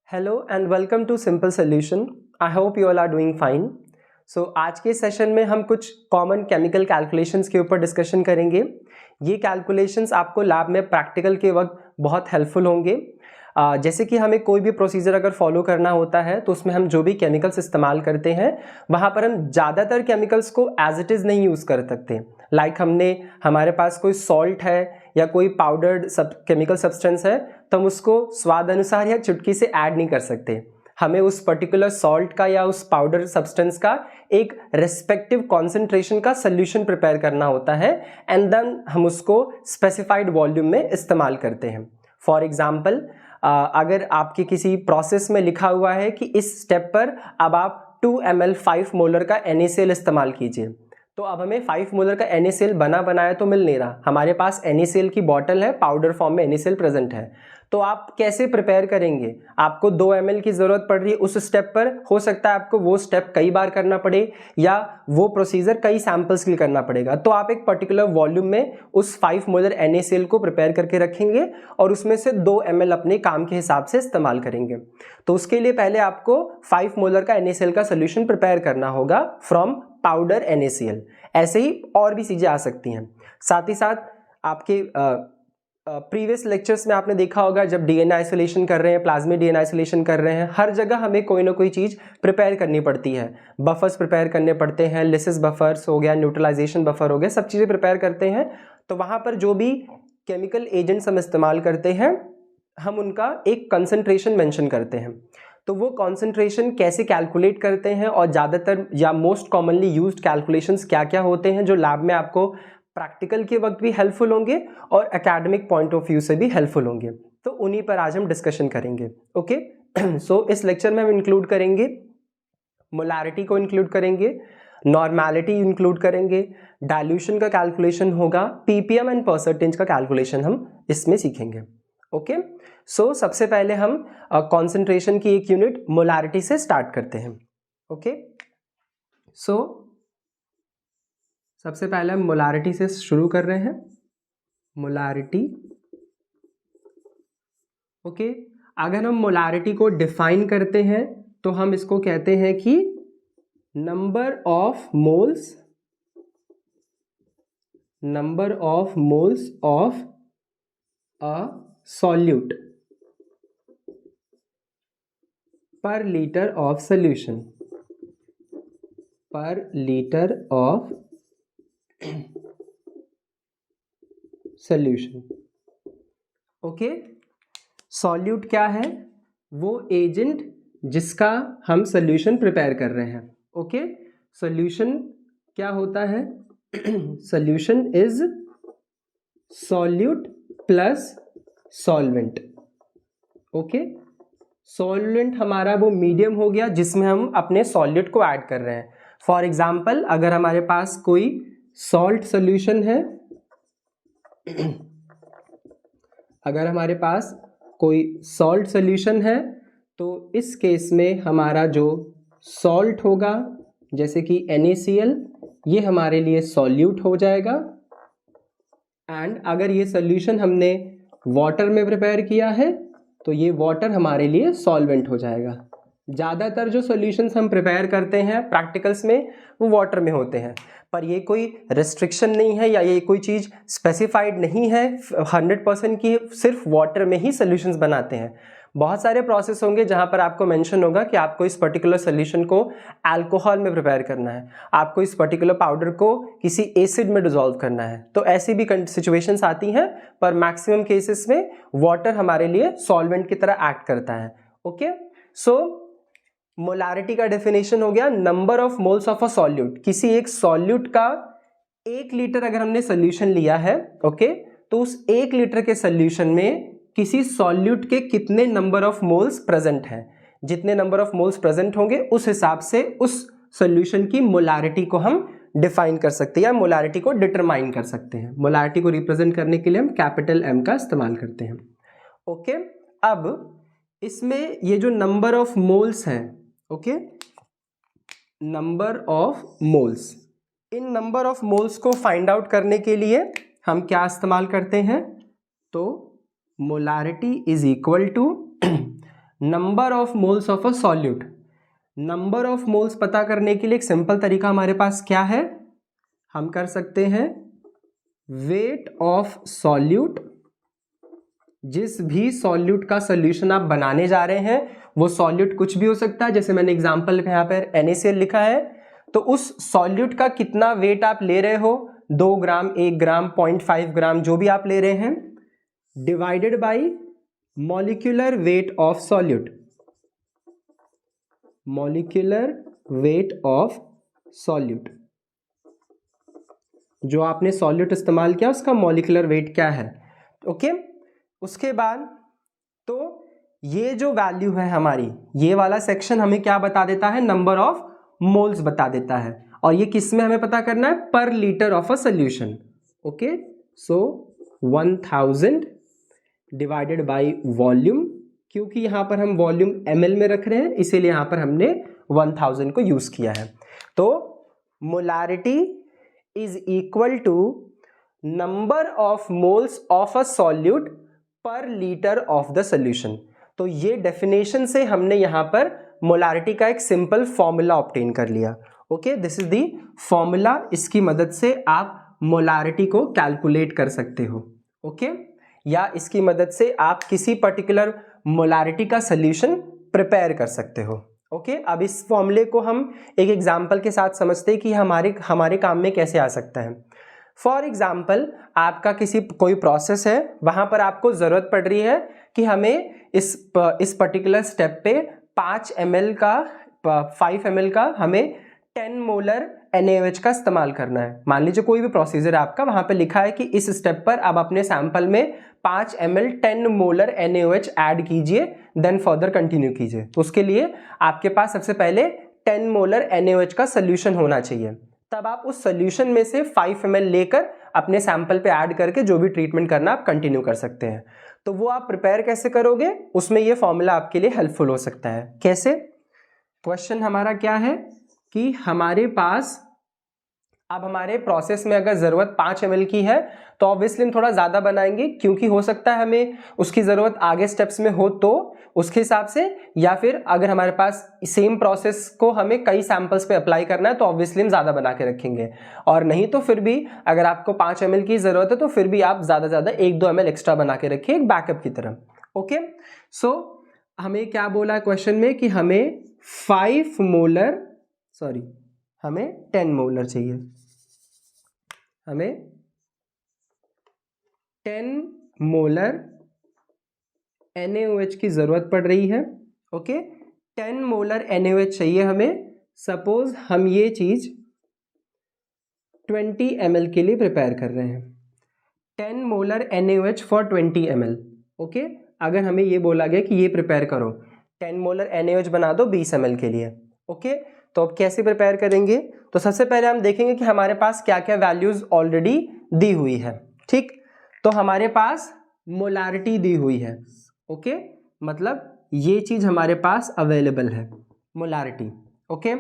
Hello and welcome to Simple Solution. I hope you all are doing fine. So आज के session में हम कुछ कॉमन केमिकल कैलकुलेशंस के ऊपर डिस्कशन करेंगे। ये कैलकुलेशंस आपको लैब में प्रैक्टिकल के वक्त बहुत हेल्पफुल होंगे। जैसे कि हमें कोई भी प्रोसीजर अगर फॉलो करना होता है तो उसमें हम जो भी केमिकल्स इस्तेमाल करते हैं वहाँ पर हम ज़्यादातर केमिकल्स को एज इट इज़ नहीं यूज़ कर सकते। हमारे पास कोई सॉल्ट है या कोई पाउडर्ड केमिकल सब्सटेंस है तो हम उसको स्वाद अनुसार या चुटकी से ऐड नहीं कर सकते। हमें उस पर्टिकुलर सॉल्ट का या उस पाउडर सब्सटेंस का एक रेस्पेक्टिव कॉन्सेंट्रेशन का सोल्यूशन प्रिपेयर करना होता है एंड देन हम उसको स्पेसिफाइड वॉल्यूम में इस्तेमाल करते हैं। फॉर एग्जाम्पल, अगर आपके किसी प्रोसेस में लिखा हुआ है कि इस स्टेप पर अब आप 2 ml 5 मोलर का NaCl इस्तेमाल कीजिए, तो अब हमें 5 मोलर का NaCl बना बनाया तो मिल नहीं रहा। हमारे पास NaCl की बॉटल है, पाउडर फॉर्म में NaCl प्रेजेंट है, तो आप कैसे प्रिपेयर करेंगे? आपको 2 ml की ज़रूरत पड़ रही है उस स्टेप पर, हो सकता है आपको वो स्टेप कई बार करना पड़े या वो प्रोसीजर कई सैंपल्स के लिए करना पड़ेगा। तो आप एक पर्टिकुलर वॉल्यूम में उस 5 मोलर NaCl को प्रिपेयर करके रखेंगे और उसमें से 2 ml अपने काम के हिसाब से इस्तेमाल करेंगे। तो उसके लिए पहले आपको 5 मोलर का NaCl का सोल्यूशन प्रिपेयर करना होगा फ्रॉम पाउडर NaCl। ऐसे ही और भी चीज़ें आ सकती हैं। साथ ही साथ आपके प्रीवियस लेक्चर्स में आपने देखा होगा जब DNA आइसोलेशन कर रहे हैं, प्लाज्मिड DNA आइसोलेशन कर रहे हैं, हर जगह हमें कोई ना कोई चीज़ प्रिपेयर करनी पड़ती है। बफर्स प्रिपेयर करने पड़ते हैं, लिसिस बफर्स हो गया, न्यूट्रलाइजेशन बफर हो गया, सब चीज़ें प्रिपेयर करते हैं। तो वहाँ पर जो भी केमिकल एजेंट्स हम इस्तेमाल करते हैं हम उनका एक कंसंट्रेशन मेंशन करते हैं। तो वो कॉन्सेंट्रेशन कैसे कैलकुलेट करते हैं और ज़्यादातर या मोस्ट कॉमनली यूज्ड कैलकुलेशंस क्या क्या होते हैं जो लैब में आपको प्रैक्टिकल के वक्त भी हेल्पफुल होंगे और एकेडमिक पॉइंट ऑफ व्यू से भी हेल्पफुल होंगे, तो उन्हीं पर आज हम डिस्कशन करेंगे। ओके, सो इस लेक्चर में हम इंक्लूड करेंगे मोलैरिटी को, इंक्लूड करेंगे नॉर्मेलिटी, इंक्लूड करेंगे डाइल्यूशन का कैलकुलेशन होगा, ppm एंड परसेंटेज का कैलकुलेशन हम इसमें सीखेंगे। ओके, सो सबसे पहले हम कॉन्सेंट्रेशन की एक यूनिट मोलैरिटी से स्टार्ट करते हैं। ओके, सो सबसे पहले हम मोलैरिटी से शुरू कर रहे हैं। मोलैरिटी, ओके, अगर हम मोलैरिटी को डिफाइन करते हैं तो हम इसको कहते हैं कि number of moles of a solute per litre of solution, पर litre of solution. Okay, solute क्या है? वो एजेंट जिसका हम सोल्यूशन प्रिपेयर कर रहे हैं। ओके, सोल्यूशन क्या होता है? Solution is solute plus solvent. Okay, solvent हमारा वो मीडियम हो गया जिसमें हम अपने सॉल्यूट को ऐड कर रहे हैं। फॉर एग्जाम्पल, अगर हमारे पास कोई सॉल्ट सोल्यूशन है, अगर हमारे पास कोई सॉल्ट सोल्यूशन है तो इस केस में हमारा जो सॉल्ट होगा जैसे कि NaCl, ये हमारे लिए सॉल्यूट हो जाएगा। एंड अगर ये सोल्यूशन हमने वाटर में प्रिपेयर किया है तो ये वाटर हमारे लिए सॉल्वेंट हो जाएगा। ज़्यादातर जो सॉल्यूशंस हम प्रिपेयर करते हैं प्रैक्टिकल्स में वो वाटर में होते हैं, पर ये कोई रिस्ट्रिक्शन नहीं है या ये कोई चीज़ स्पेसिफाइड नहीं है 100% की सिर्फ वाटर में ही सॉल्यूशंस बनाते हैं। बहुत सारे प्रोसेस होंगे जहाँ पर आपको मेंशन होगा कि आपको इस पर्टिकुलर सोल्यूशन को अल्कोहल में प्रिपेयर करना है, आपको इस पर्टिकुलर पाउडर को किसी एसिड में डिसॉल्व करना है। तो ऐसी भी सिचुएशंस आती हैं, पर मैक्सिमम केसेस में वाटर हमारे लिए सॉल्वेंट की तरह एक्ट करता है। ओके, सो मोलैरिटी का डेफिनेशन हो गया number of moles of a solute. किसी एक सॉल्यूट का 1 लीटर अगर हमने सोल्यूशन लिया है, ओके, तो उस 1 लीटर के सोल्यूशन में किसी सॉल्यूट के कितने नंबर ऑफ मोल्स प्रेजेंट हैं। जितने नंबर ऑफ मोल्स प्रेजेंट होंगे उस हिसाब से उस सोल्यूशन की मोलैरिटी को हम डिफाइन कर सकते हैं या मोलैरिटी को डिटरमाइन कर सकते हैं। मोलैरिटी को रिप्रेजेंट करने के लिए हम कैपिटल M का इस्तेमाल करते हैं। ओके, अब इसमें ये जो नंबर ऑफ मोल्स हैं, ओके, नंबर ऑफ मोल्स, इन नंबर ऑफ मोल्स को फाइंड आउट करने के लिए हम क्या इस्तेमाल करते हैं? तो molarity is equal to number of moles of a solute. Number of moles पता करने के लिए एक सिंपल तरीका हमारे पास क्या है, हम कर सकते हैं वेट ऑफ सॉल्यूट। जिस भी सॉल्यूट का सॉल्यूशन आप बनाने जा रहे हैं, वो सॉल्यूट कुछ भी हो सकता है, जैसे मैंने एग्जांपल पे यहाँ पर NaCl लिखा है, तो उस सॉल्यूट का कितना वेट आप ले रहे हो, 2 ग्राम, 1 ग्राम, 0.5 ग्राम, जो भी आप ले रहे हैं, divided by molecular weight of solute. Molecular weight of solute, जो आपने सॉल्यूट इस्तेमाल किया उसका मॉलिक्यूलर वेट क्या है। ओके, उसके बाद तो ये जो वैल्यू है हमारी, ये वाला सेक्शन हमें क्या बता देता है, नंबर ऑफ मोल्स बता देता है, और ये किस में हमें पता करना है, पर litre of a solution. Okay, so 1000 divided by volume, क्योंकि यहां पर हम वॉल्यूम ml में रख रहे हैं इसीलिए यहां पर हमने 1000 को यूज किया है। तो molarity is equal to number of moles of a solute per litre of the solution. तो ये डेफिनेशन से हमने यहां पर मोलारिटी का एक सिंपल फॉर्मूला ऑब्टेन कर लिया। Okay, this is the formula, इसकी मदद से आप मोलारिटी को कैलकुलेट कर सकते हो। ओके, या इसकी मदद से आप किसी पर्टिकुलर मोलारिटी का सोल्यूशन प्रिपेयर कर सकते हो। ओके, अब इस फॉर्मूले को हम एक एग्जांपल के साथ समझते हैं कि हमारे काम में कैसे आ सकता है। फॉर एग्जाम्पल, आपका कोई प्रोसेस है, वहां पर आपको जरूरत पड़ रही है कि हमें इस पर्टिकुलर स्टेप पे 5 ml का हमें 10 मोलर NaOH का इस्तेमाल करना है। मान लीजिए कोई भी प्रोसीजर है आपका, वहां पे लिखा है कि इस स्टेप पर आप अपने सैंपल में 5 ml 10 मोलर NaOH ऐड कीजिए, देन फर्दर कंटिन्यू कीजिए। तो उसके लिए आपके पास सबसे पहले 10 मोलर NaOH का सोल्यूशन होना चाहिए। तब आप उस सोल्यूशन में से 5 ml लेकर अपने सैंपल पे ऐड करके जो भी ट्रीटमेंट करना आप कंटिन्यू कर सकते हैं। तो वो आप प्रिपेयर कैसे करोगे, उसमें ये फॉर्मूला आपके लिए हेल्पफुल हो सकता है। कैसे? क्वेश्चन हमारा क्या है कि हमारे पास अब हमारे प्रोसेस में अगर ज़रूरत 5 ml की है तो ऑब्वियसली हम थोड़ा ज़्यादा बनाएंगे, क्योंकि हो सकता है हमें उसकी ज़रूरत आगे स्टेप्स में हो तो उसके हिसाब से, या फिर अगर हमारे पास सेम प्रोसेस को हमें कई सैंपल्स पे अप्लाई करना है तो ऑब्वियसली हम ज़्यादा बना के रखेंगे, और नहीं तो फिर भी अगर आपको 5 ml की ज़रूरत है तो फिर भी आप ज़्यादा 1-2 ml एक्स्ट्रा बना के रखिए एक बैकअप की तरह। ओके, सो हमें क्या बोला है क्वेश्चन में कि हमें 10 मोलर चाहिए, हमें 10 मोलर NaOH की ज़रूरत पड़ रही है। ओके, 10 मोलर NaOH चाहिए हमें। सपोज हम ये चीज़ 20 ml के लिए प्रिपेयर कर रहे हैं, 10 molar NaOH for 20 ml। Okay, अगर हमें ये बोला गया कि ये प्रिपेयर करो, 10 मोलर NaOH बना दो 20 ml के लिए। ओके, तो अब कैसे प्रिपेयर करेंगे, तो सबसे पहले हम देखेंगे कि हमारे पास क्या क्या वैल्यूज ऑलरेडी दी हुई है। ठीक, तो हमारे पास मोलारिटी दी हुई है। ओके, मतलब ये चीज हमारे पास अवेलेबल है, मोलारिटी। ओके,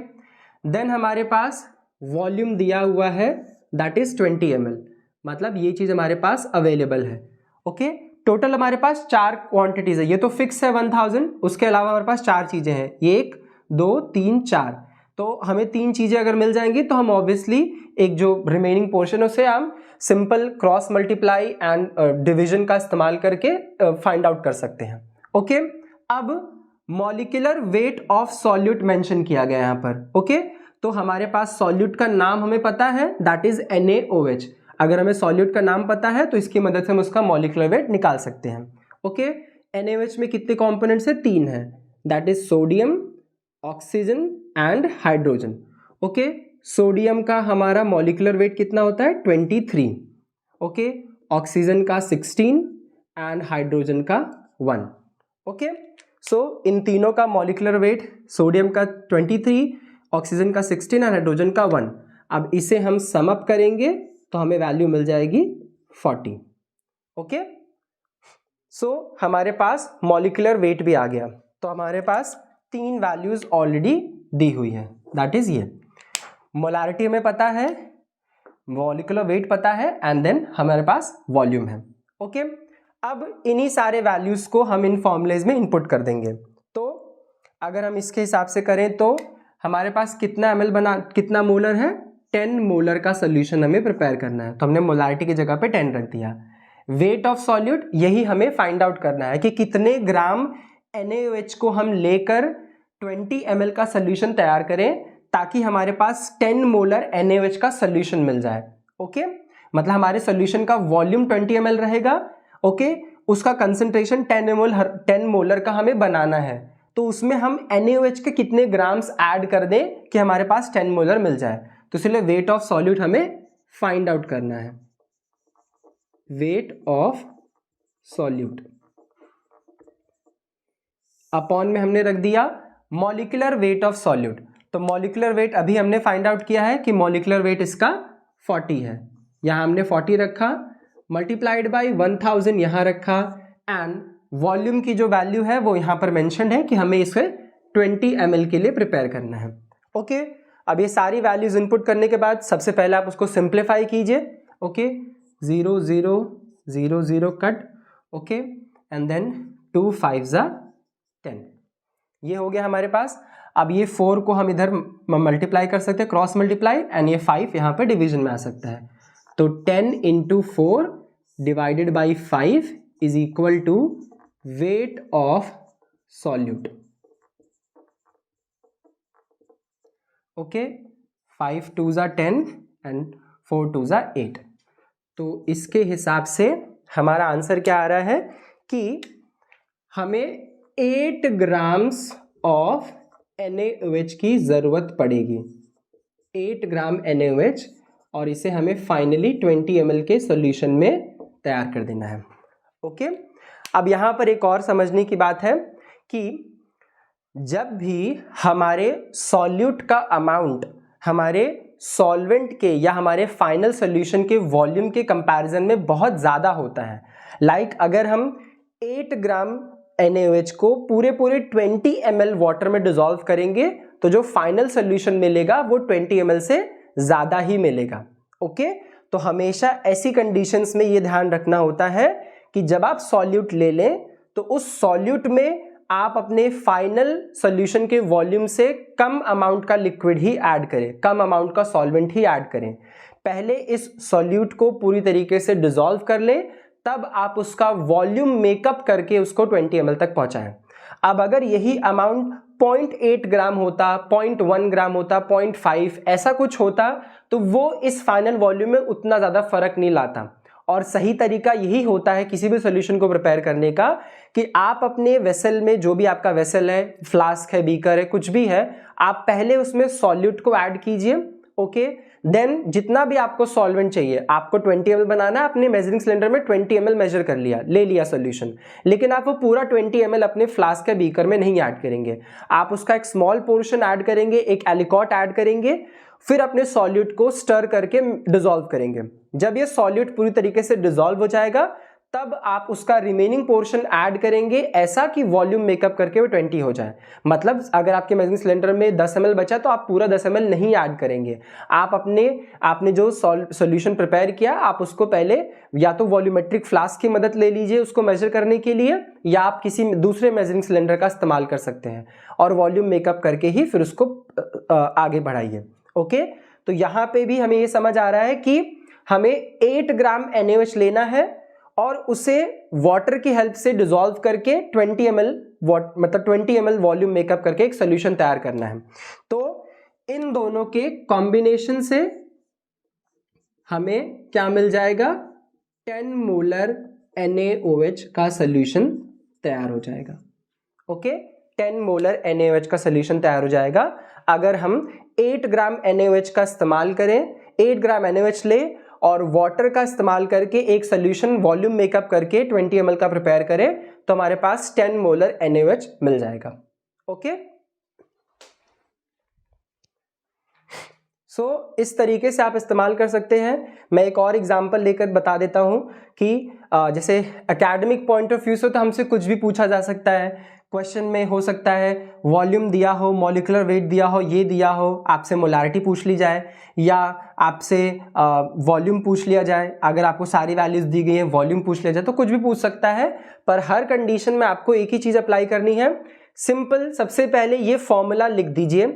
देन हमारे पास वॉल्यूम दिया हुआ है, दैट इज 20 ml, मतलब ये चीज हमारे पास अवेलेबल है। ओके, टोटल हमारे पास 4 क्वांटिटीज है, ये तो फिक्स है 1000, उसके अलावा हमारे पास 4 चीजें हैं, 1 2 3 4, तो हमें 3 चीजें अगर मिल जाएंगी तो हम ऑब्वियसली एक जो रिमेनिंग पोर्शन है उसे हम simple cross multiply and division का इस्तेमाल करके फाइंड आउट कर सकते हैं। ओके, अब molecular weight of solute mention किया गया यहाँ पर। ओके, तो हमारे पास सॉल्यूट का नाम हमें पता है, दैट इज NaOH। अगर हमें सॉल्यूट का नाम पता है तो इसकी मदद से हम उसका मॉलिक्यूलर वेट निकाल सकते हैं। ओके, NaOH में कितने कॉम्पोनेंट्स है, 3 है, that is sodium, oxygen and hydrogen. Okay, sodium का हमारा मॉलिक्यूलर वेट कितना होता है, 23। ओके, ऑक्सीजन का 16 एंड हाइड्रोजन का 1। ओके, सो इन तीनों का मॉलिक्यूलर वेट, सोडियम का 23, ऑक्सीजन का 16 एंड हाइड्रोजन का 1। अब इसे हम सम अप करेंगे तो हमें वैल्यू मिल जाएगी 40। ओके, सो हमारे पास मॉलिक्यूलर वेट भी आ गया, तो हमारे पास 3 वैल्यूज ऑलरेडी दी हुई है, दैट इज ये मोलारिटी हमें पता है, मॉलिक्यूलर वेट पता है, एंड देन हमारे पास वॉल्यूम है। ओके, अब इन्हीं सारे वैल्यूज को हम इन फॉर्मूलेज में इनपुट कर देंगे। अगर हम इसके हिसाब से करें तो हमारे पास कितना मोलर है, 10 मोलर का सोल्यूशन हमें प्रिपेयर करना है। तो हमने मोलारिटी की जगह पे 10 रख दिया। वेट ऑफ सॉल्यूट, यही हमें फाइंड आउट करना है कि कितने ग्राम NaOH को हम लेकर 20 ml का सोल्यूशन तैयार करें ताकि हमारे पास 10 मोलर NaOH का सोल्यूशन मिल जाए। ओके, मतलब हमारे सोल्यूशन का वॉल्यूम 20 ml रहेगा। ओके, उसका कंसंट्रेशन 10 मोलर का हमें बनाना है, तो उसमें हम NaOH के कितने ग्राम्स ऐड कर दें कि हमारे पास 10 मोलर मिल जाए। तो इसलिए वेट ऑफ सॉल्यूट हमें फाइंड आउट करना है। वेट ऑफ सॉल्यूट अपॉन में हमने रख दिया मॉलिक्यूलर वेट ऑफ सॉल्यूट। तो मॉलिक्यूलर वेट अभी हमने फाइंड आउट किया है कि मॉलिक्यूलर वेट इसका 40 है। यहां हमने 40 रखा, मल्टीप्लाइड बाई 1000 यहां रखा, एंड वॉल्यूम की जो वैल्यू है वो यहां पर मेंशन्ड है कि हमें इसे 20 ml के लिए प्रिपेयर करना है। ओके, अब ये सारी वैल्यूज इनपुट करने के बाद सबसे पहले आप उसको सिंप्लीफाई कीजिए। Okay, 0 0 0 0 cut, okay, and then 2 5 10, ये हो गया हमारे पास। अब ये 4 को हम इधर मल्टीप्लाई कर सकते हैं, क्रॉस मल्टीप्लाई, एंड ये 5 यहाँ पे डिवीजन में आ सकता है। तो 10 × 4 divided by 5 is equal to weight of solute. Okay, 5 2 10 and 4 2 8। तो इसके हिसाब से हमारा आंसर क्या आ रहा है कि हमें 8 ग्राम्स ऑफ NaOH की ज़रूरत पड़ेगी, 8 ग्राम NaOH, और इसे हमें फाइनली 20 ml के सॉल्यूशन में तैयार कर देना है। ओके, अब यहाँ पर एक और समझने की बात है कि जब भी हमारे सॉल्यूट का अमाउंट हमारे सॉल्वेंट के या हमारे फाइनल सॉल्यूशन के वॉल्यूम के कंपैरिजन में बहुत ज़्यादा होता है, लाइक अगर हम 8 ग्राम NaOH को पूरे 20 ml वाटर में डिसॉल्व करेंगे तो जो फाइनल सॉल्यूशन मिलेगा वो 20 ml से ज़्यादा ही मिलेगा। ओके, तो हमेशा ऐसी कंडीशंस में ये ध्यान रखना होता है कि जब आप सॉल्यूट ले लें तो उस सॉल्यूट में आप अपने फाइनल सॉल्यूशन के वॉल्यूम से कम अमाउंट का लिक्विड ही ऐड करें, कम अमाउंट का सॉल्वेंट ही ऐड करें। पहले इस सॉल्यूट को पूरी तरीके से डिसॉल्व कर लें, तब आप उसका वॉल्यूम मेकअप करके उसको 20 ml तक पहुंचाएं। अब अगर यही अमाउंट 0.8 ग्राम होता, 0.1 ग्राम होता, 0.5 ऐसा कुछ होता तो वो इस फाइनल वॉल्यूम में उतना ज़्यादा फर्क नहीं लाता। और सही तरीका यही होता है किसी भी सॉल्यूशन को प्रिपेयर करने का कि आप अपने वेसल में, जो भी आपका वेसल है, फ्लास्क है, बीकर है, कुछ भी है, आप पहले उसमें सॉल्यूट को ऐड कीजिए। ओके, देन जितना भी आपको सॉल्वेंट चाहिए, आपको 20 ml बनाना है, अपने मेजरिंग सिलेंडर में 20 ml मेजर कर लिया, ले लिया सॉल्यूशन, लेकिन आप वो पूरा 20 ml अपने फ्लास्क या बीकर में नहीं ऐड करेंगे। आप उसका एक स्मॉल पोर्शन ऐड करेंगे, एक एलिकॉट ऐड करेंगे, फिर अपने सॉल्यूट को स्टर करके डिसॉल्व करेंगे। जब ये सॉल्यूट पूरी तरीके से डिसॉल्व हो जाएगा तब आप उसका रिमेनिंग पोर्शन ऐड करेंगे, ऐसा कि वॉल्यूम मेकअप करके वो 20 हो जाए। मतलब अगर आपके मेजरिंग सिलेंडर में 10 ml बचा तो आप पूरा 10 ml नहीं ऐड करेंगे। आप आपने जो सॉल्यूशन प्रिपेयर किया, आप उसको पहले या तो वॉल्यूमेट्रिक फ्लास्क की मदद ले लीजिए उसको मेजर करने के लिए, या आप किसी दूसरे मेजरिंग सिलेंडर का इस्तेमाल कर सकते हैं, और वॉल्यूम मेकअप करके ही फिर उसको आगे बढ़ाइए। ओके, तो यहाँ पे भी हमें ये समझ आ रहा है कि हमें 8 ग्राम NaOH लेना है और उसे वाटर की हेल्प से डिसॉल्व करके 20 ml वॉल्यूम मेकअप करके एक सोल्यूशन तैयार करना है। तो इन दोनों के कॉम्बिनेशन से हमें क्या मिल जाएगा, 10 मोलर NaOH का सोल्यूशन तैयार हो जाएगा। ओके, 10 मोलर NaOH का सोल्यूशन तैयार हो जाएगा अगर हम 8 ग्राम NaOH का इस्तेमाल करें, 8 ग्राम NaOH ले और वाटर का इस्तेमाल करके एक सोल्यूशन वॉल्यूम मेकअप करके 20 ml का प्रिपेयर करें तो हमारे पास 10 मोलर NaOH मिल जाएगा। ओके, इस तरीके से आप इस्तेमाल कर सकते हैं। मैं एक और एग्जांपल लेकर बता देता हूं कि जैसे एकेडमिक पॉइंट ऑफ व्यू से तो हमसे कुछ भी पूछा जा सकता है, क्वेश्चन में हो सकता है वॉल्यूम दिया हो, मॉलिक्यूलर वेट दिया हो, ये दिया हो, आपसे मोलारिटी पूछ ली जाए या आपसे वॉल्यूम पूछ लिया जाए। अगर आपको सारी वैल्यूज दी गई हैं, वॉल्यूम पूछ लिया जाए, तो कुछ भी पूछ सकता है। पर हर कंडीशन में आपको एक ही चीज अप्लाई करनी है, सिंपल। सबसे पहले ये फॉर्मूला लिख दीजिए,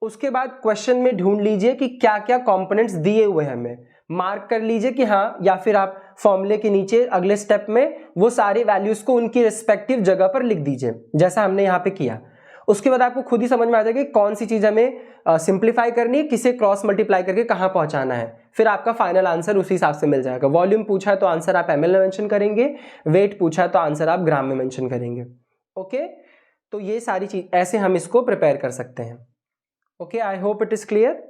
उसके बाद क्वेश्चन में ढूंढ लीजिए कि क्या क्या कंपोनेंट्स दिए हुए हैं, हमें मार्क कर लीजिए कि हाँ, या फिर आप फॉर्मूले के नीचे अगले स्टेप में वो सारी वैल्यूज को उनकी रिस्पेक्टिव जगह पर लिख दीजिए, जैसा हमने यहाँ पे किया। उसके बाद आपको खुद ही समझ में आ जाएगा कि कौन सी चीज हमें सिंप्लीफाई करनी है, किसे क्रॉस मल्टीप्लाई करके कहाँ पहुंचाना है, फिर आपका फाइनल आंसर उसी हिसाब से मिल जाएगा। वॉल्यूम पूछा है तो आंसर आप ml में मेंशन करेंगे, वेट पूछा है तो आंसर आप ग्राम में मेंशन करेंगे। ओके, तो ये सारी चीज ऐसे हम इसको प्रिपेयर कर सकते हैं। Okay, I hope it is clear.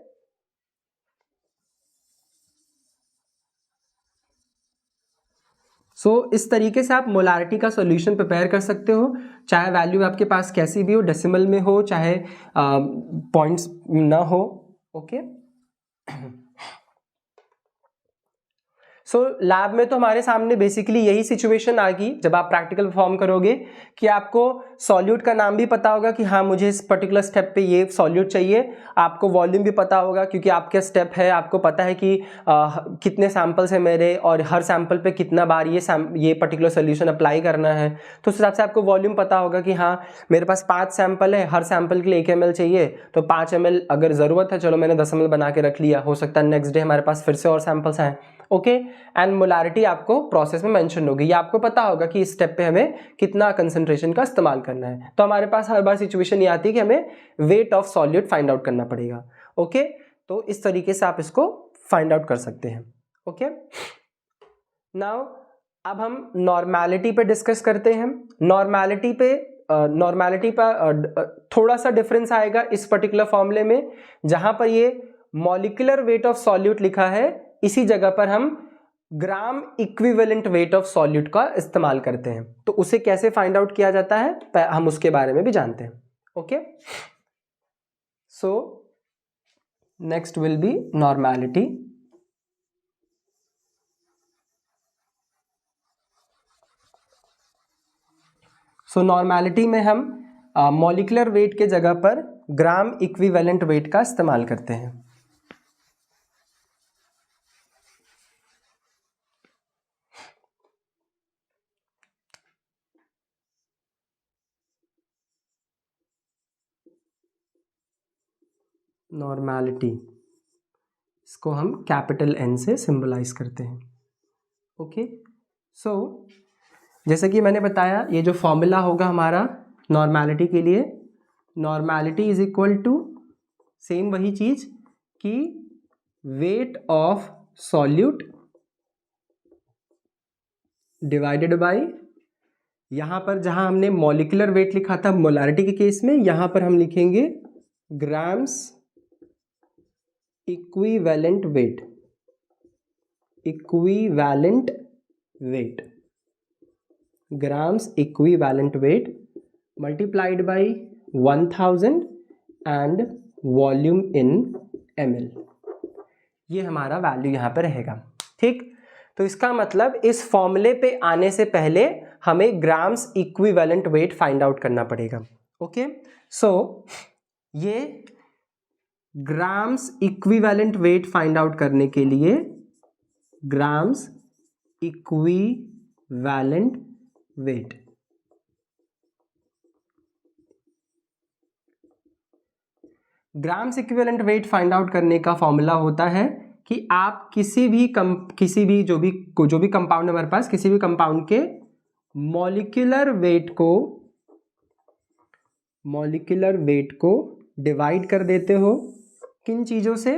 So इस तरीके से आप मोलारिटी का सॉल्यूशन प्रिपेयर कर सकते हो, चाहे वैल्यू आपके पास कैसी भी हो, डेसिमल में हो चाहे पॉइंट्स ना हो। ओके, सो लैब में तो हमारे सामने बेसिकली यही सिचुएशन आ गई जब आप प्रैक्टिकल परफॉर्म करोगे कि आपको सॉल्यूट का नाम भी पता होगा कि हाँ मुझे इस पर्टिकुलर स्टेप पे ये सॉल्यूट चाहिए, आपको वॉल्यूम भी पता होगा क्योंकि आपका स्टेप है, आपको पता है कि कितने सैंपल्स हैं मेरे और हर सैंपल पे कितना बार ये पर्टिकुलर सोल्यूशन अप्लाई करना है। तो उस हिसाब से आपको वॉल्यूम पता होगा कि हाँ मेरे पास 5 सैंपल है, हर सैंपल के लिए 1 ml चाहिए, तो 5 ml अगर ज़रूरत है, चलो मैंने 10 ml बना के रख लिया, हो सकता है नेक्स्ट डे हमारे पास फिर से और सैंपल्स आए। ओके, एंड मोलारिटी आपको प्रोसेस में मेंशन होगी, ये आपको पता होगा कि इस स्टेप पे हमें कितना कंसंट्रेशन का इस्तेमाल करना है। तो हमारे पास हर बार सिचुएशन ये आती है कि हमें wait of solute find out करना पड़ेगा। ओके, तो इस तरीके से आप इसको फाइंड आउट कर सकते हैं। ओके, नाउ अब हम नॉर्मेलिटी पे डिस्कस करते हैं। नॉर्मेलिटी पर थोड़ा सा डिफरेंस आएगा इस पर्टिकुलर फॉर्मूले में, जहां पर ये मॉलिक्यूलर वेट ऑफ सॉल्यूट लिखा है, इसी जगह पर हम gram equivalent weight of solute का इस्तेमाल करते हैं। तो उसे कैसे फाइंड आउट किया जाता है हम उसके बारे में भी जानते हैं। Okay, so next will be normality. So normality में हम मॉलिक्यूलर वेट के जगह पर ग्राम इक्विवेलेंट वेट का इस्तेमाल करते हैं। नॉर्मेलिटी, इसको हम कैपिटल N से सिंबलाइज करते हैं। ओके, सो जैसे कि मैंने बताया, ये जो फॉर्मूला होगा हमारा नॉर्मेलिटी के लिए, normality is equal to same वही चीज कि weight of solute divided by, यहां पर जहां हमने मॉलिक्यूलर वेट लिखा था मोलारिटी के केस में, यहां पर हम लिखेंगे grams equivalent weight, equivalent weight, grams equivalent weight multiplied by 1000 and volume in ml, ये हमारा वैल्यू यहां पर रहेगा। ठीक, तो इसका मतलब इस फॉर्मूले पे आने से पहले हमें grams equivalent weight find out करना पड़ेगा। ओके, सो ये grams equivalent weight find out करने के लिए grams equivalent weight, grams equivalent weight find out करने का फॉर्मूला होता है कि आप किसी भी जो भी कंपाउंड हमारे पास, किसी भी कंपाउंड के मॉलिक्यूलर वेट को डिवाइड कर देते हो किन चीजों से।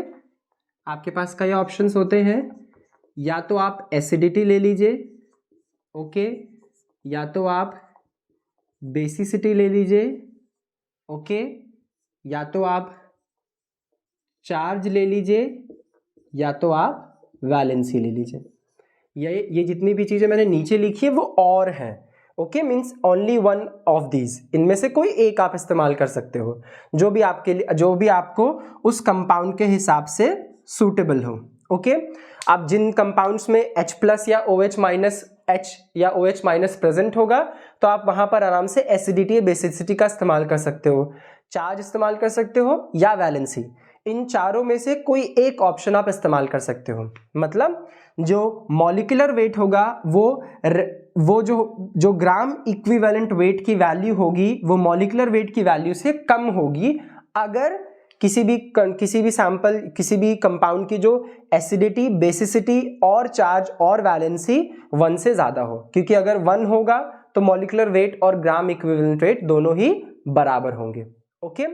आपके पास कई ऑप्शंस होते हैं, या तो आप एसिडिटी ले लीजिए, ओके, या तो आप बेसिसिटी ले लीजिए, ओके, या तो आप चार्ज ले लीजिए, या तो आप वैलेंसी ले लीजिए। ये जितनी भी चीजें मैंने नीचे लिखी है वो और हैं। Okay, means only one of these, इनमें से कोई एक आप इस्तेमाल कर सकते हो, जो भी आपको उस कंपाउंड के हिसाब से सूटेबल हो। ओके, अब जिन कंपाउंड्स में H+ या OH- प्रेजेंट होगा तो आप वहां पर आराम से एसिडिटी या बेसिसिटी का इस्तेमाल कर सकते हो, चार्ज इस्तेमाल कर सकते हो या वैलेंसी। इन चारों में से कोई एक ऑप्शन आप इस्तेमाल कर सकते हो। मतलब जो मॉलिक्यूलर वेट होगा वो जो ग्राम इक्विवेलेंट वेट की वैल्यू होगी वो मॉलिक्यूलर वेट की वैल्यू से कम होगी अगर किसी भी सैंपल, किसी भी कंपाउंड की जो एसिडिटी, बेसिसिटी और चार्ज और वैलेंसी 1 से ज्यादा हो। क्योंकि अगर 1 होगा तो मॉलिक्यूलर वेट और ग्राम इक्विवेलेंट वेट दोनों ही बराबर होंगे। ओके,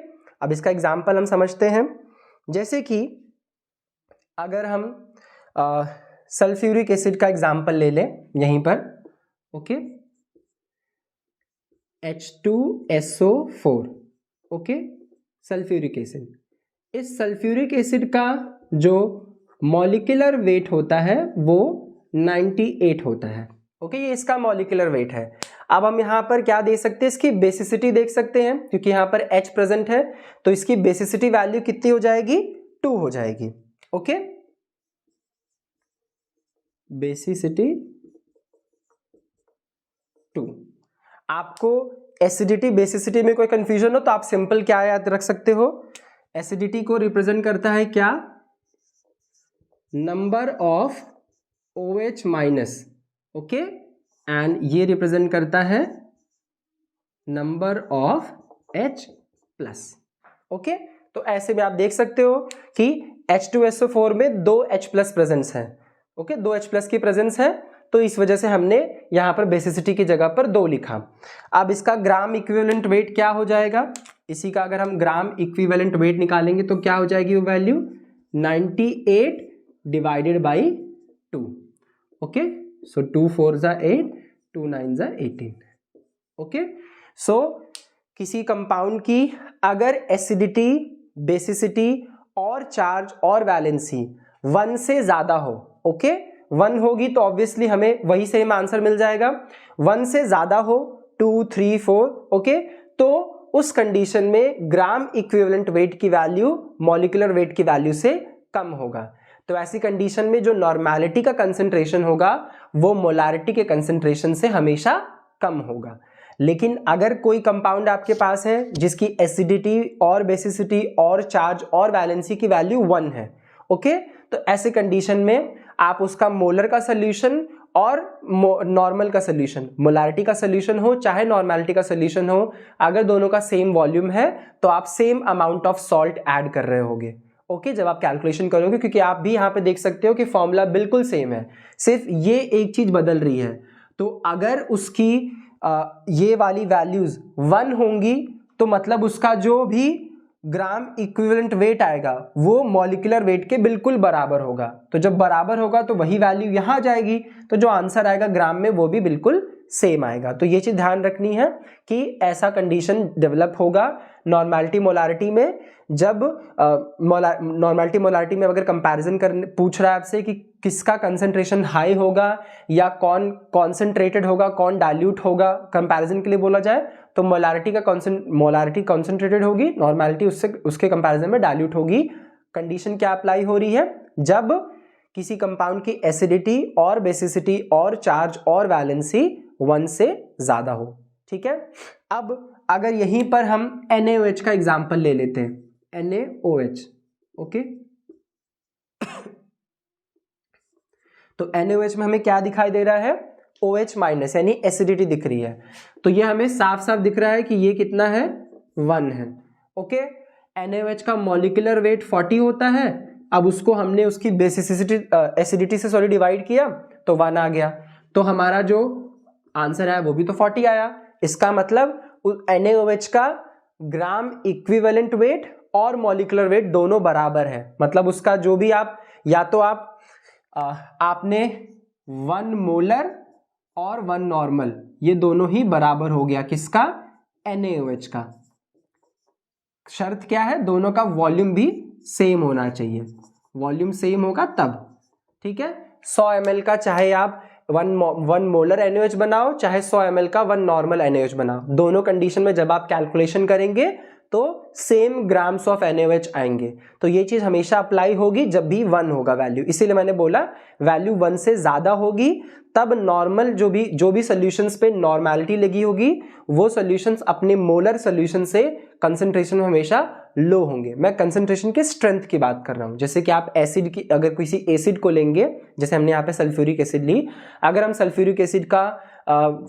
अब इसका एग्जांपल हम समझते हैं। जैसे कि अगर हम सल्फ्यूरिक एसिड का एग्जांपल ले लें यहीं पर। Okay, H2SO4, okay, sulphuric acid. इस सल्फ्यूरिक एसिड का जो मॉलिक्यूलर वेट होता है वो 98 होता है। ओके, ये इसका मॉलिक्यूलर वेट है। अब हम यहाँ पर क्या दे सकते हैं, इसकी बेसिसिटी देख सकते हैं। क्योंकि यहाँ पर H प्रेजेंट है तो इसकी बेसिसिटी वैल्यू कितनी हो जाएगी, 2 हो जाएगी। Okay, basicity 2। आपको एसिडिटी बेसिसिटी में कोई कंफ्यूजन हो तो आप सिंपल क्या याद रख सकते हो, एसिडिटी को रिप्रेजेंट करता है क्या, number of OH minus, okay, and ये रिप्रेजेंट करता है number of H plus. Okay, तो ऐसे में आप देख सकते हो कि H2SO4 में 2 H प्लस प्रेजेंस है। ओके, 2 H प्लस की प्रेजेंस है तो इस वजह से हमने यहां पर बेसिसिटी की जगह पर 2 लिखा। अब इसका ग्राम इक्विवेलेंट वेट क्या हो जाएगा, इसी का अगर हम ग्राम इक्विवेलेंट वेट निकालेंगे तो क्या हो जाएगी वो वैल्यू, 98 डिवाइडेड बाई 2। ओके, सो 2 4 ज़ा 8, 2 9 ज़ा 18। ओके, सो किसी कंपाउंड की अगर एसिडिटी, बेसिसिटी और चार्ज और वैलेंसी 1 से ज्यादा हो, ओके, 1 होगी तो ऑब्वियसली हमें वही सेम आंसर मिल जाएगा। 1 से ज्यादा हो, 2 3 4, ओके, तो उस कंडीशन में ग्राम इक्विवेलेंट वेट की वैल्यू मॉलिक्यूलर वेट की वैल्यू से कम होगा। तो ऐसी कंडीशन में जो नॉर्मेलिटी का कंसंट्रेशन होगा वो मोलारिटी के कंसंट्रेशन से हमेशा कम होगा। लेकिन अगर कोई कंपाउंड आपके पास है जिसकी एसिडिटी और बेसिसिटी और चार्ज और वैलेंसी की वैल्यू 1 है, ओके, तो ऐसे कंडीशन में आप उसका मोलर का सोल्यूशन और नॉर्मल का सोल्यूशन, मोलारिटी का सोल्यूशन हो चाहे नॉर्मेलिटी का सोल्यूशन हो, अगर दोनों का सेम वॉल्यूम है तो आप same amount of salt add कर रहे होगे। ओके, जब आप कैलकुलेशन करोगे, क्योंकि आप भी यहाँ पे देख सकते हो कि फॉर्मूला बिल्कुल सेम है, सिर्फ ये एक चीज बदल रही है। तो अगर उसकी ये वाली वैल्यूज 1 होंगी तो मतलब उसका जो भी ग्राम इक्विवेलेंट वेट आएगा वो मॉलिक्यूलर वेट के बिल्कुल बराबर होगा। तो जब बराबर होगा तो वही वैल्यू यहां जाएगी, तो जो आंसर आएगा ग्राम में वो भी बिल्कुल सेम आएगा। तो ये चीज ध्यान रखनी है कि ऐसा कंडीशन डेवलप होगा नॉर्मेलिटी मोलारिटी में। जब नॉर्मेलिटी मोलारिटी में अगर कंपैरिजन करने पूछ रहा है आपसे कि किसका कंसंट्रेशन हाई होगा या कौन कॉन्सेंट्रेटेड होगा, कौन डाइल्यूट होगा, कंपैरिजन के लिए बोला जाए तो मोलारिटी कॉन्सेंट्रेटेड होगी, नॉर्मेलिटी उसके कंपैरिजन में डाइल्यूट होगी। कंडीशन क्या अप्लाई हो रही है, जब किसी कंपाउंड की एसिडिटी और बेसिसिटी और चार्ज और वैलेंसी 1 से ज्यादा हो। ठीक है, अब अगर यहीं पर हम NaOH का एग्जांपल ले लेते हैं, NaOH, ओके, तो NaOH में हमें क्या दिखाई दे रहा है, OH माइनस यानी एसिडिटी दिख रही है। तो ये हमें साफ साफ दिख रहा है कि ये कितना है, 1 है। ओके, NaOH का मॉलिक्यूलर वेट 40 होता है। अब उसको हमने उसकी बेसिसिटी एसिडिटी से डिवाइड किया तो 1 आ गया, तो हमारा जो आंसर है वो भी तो 40 आया। इसका मतलब NaOH का ग्राम इक्विवेलेंट वेट और मॉलिक्यूलर वेट दोनों बराबर है। मतलब उसका जो भी आप या तो आपने 1 मोलर और 1 नॉर्मल ये दोनों ही बराबर हो गया, किसका, NaOH का। शर्त क्या है, दोनों का वॉल्यूम भी सेम होना चाहिए, वॉल्यूम सेम होगा तब। ठीक है, 100 ml का चाहे आप 1 मोलर NaOH बनाओ चाहे 100 ml का 1 नॉर्मल NaOH बनाओ, दोनों कंडीशन में जब आप कैलकुलेशन करेंगे तो सेम ग्राम्स ऑफ NaOH आएंगे। तो ये चीज हमेशा अप्लाई होगी जब भी 1 होगा वैल्यू, इसीलिए मैंने बोला वैल्यू 1 से ज्यादा होगी तब नॉर्मल जो भी सॉल्यूशंस पे नॉर्मेलिटी लगी होगी वो सॉल्यूशंस अपने मोलर सॉल्यूशन से कंसंट्रेशन में हमेशा लो होंगे। मैं कंसंट्रेशन के स्ट्रेंथ की बात कर रहा हूं। जैसे कि आप एसिड की, अगर किसी एसिड को लेंगे, जैसे हमने यहाँ पे सल्फ्यूरिक एसिड ली, अगर हम सल्फ्यूरिक एसिड का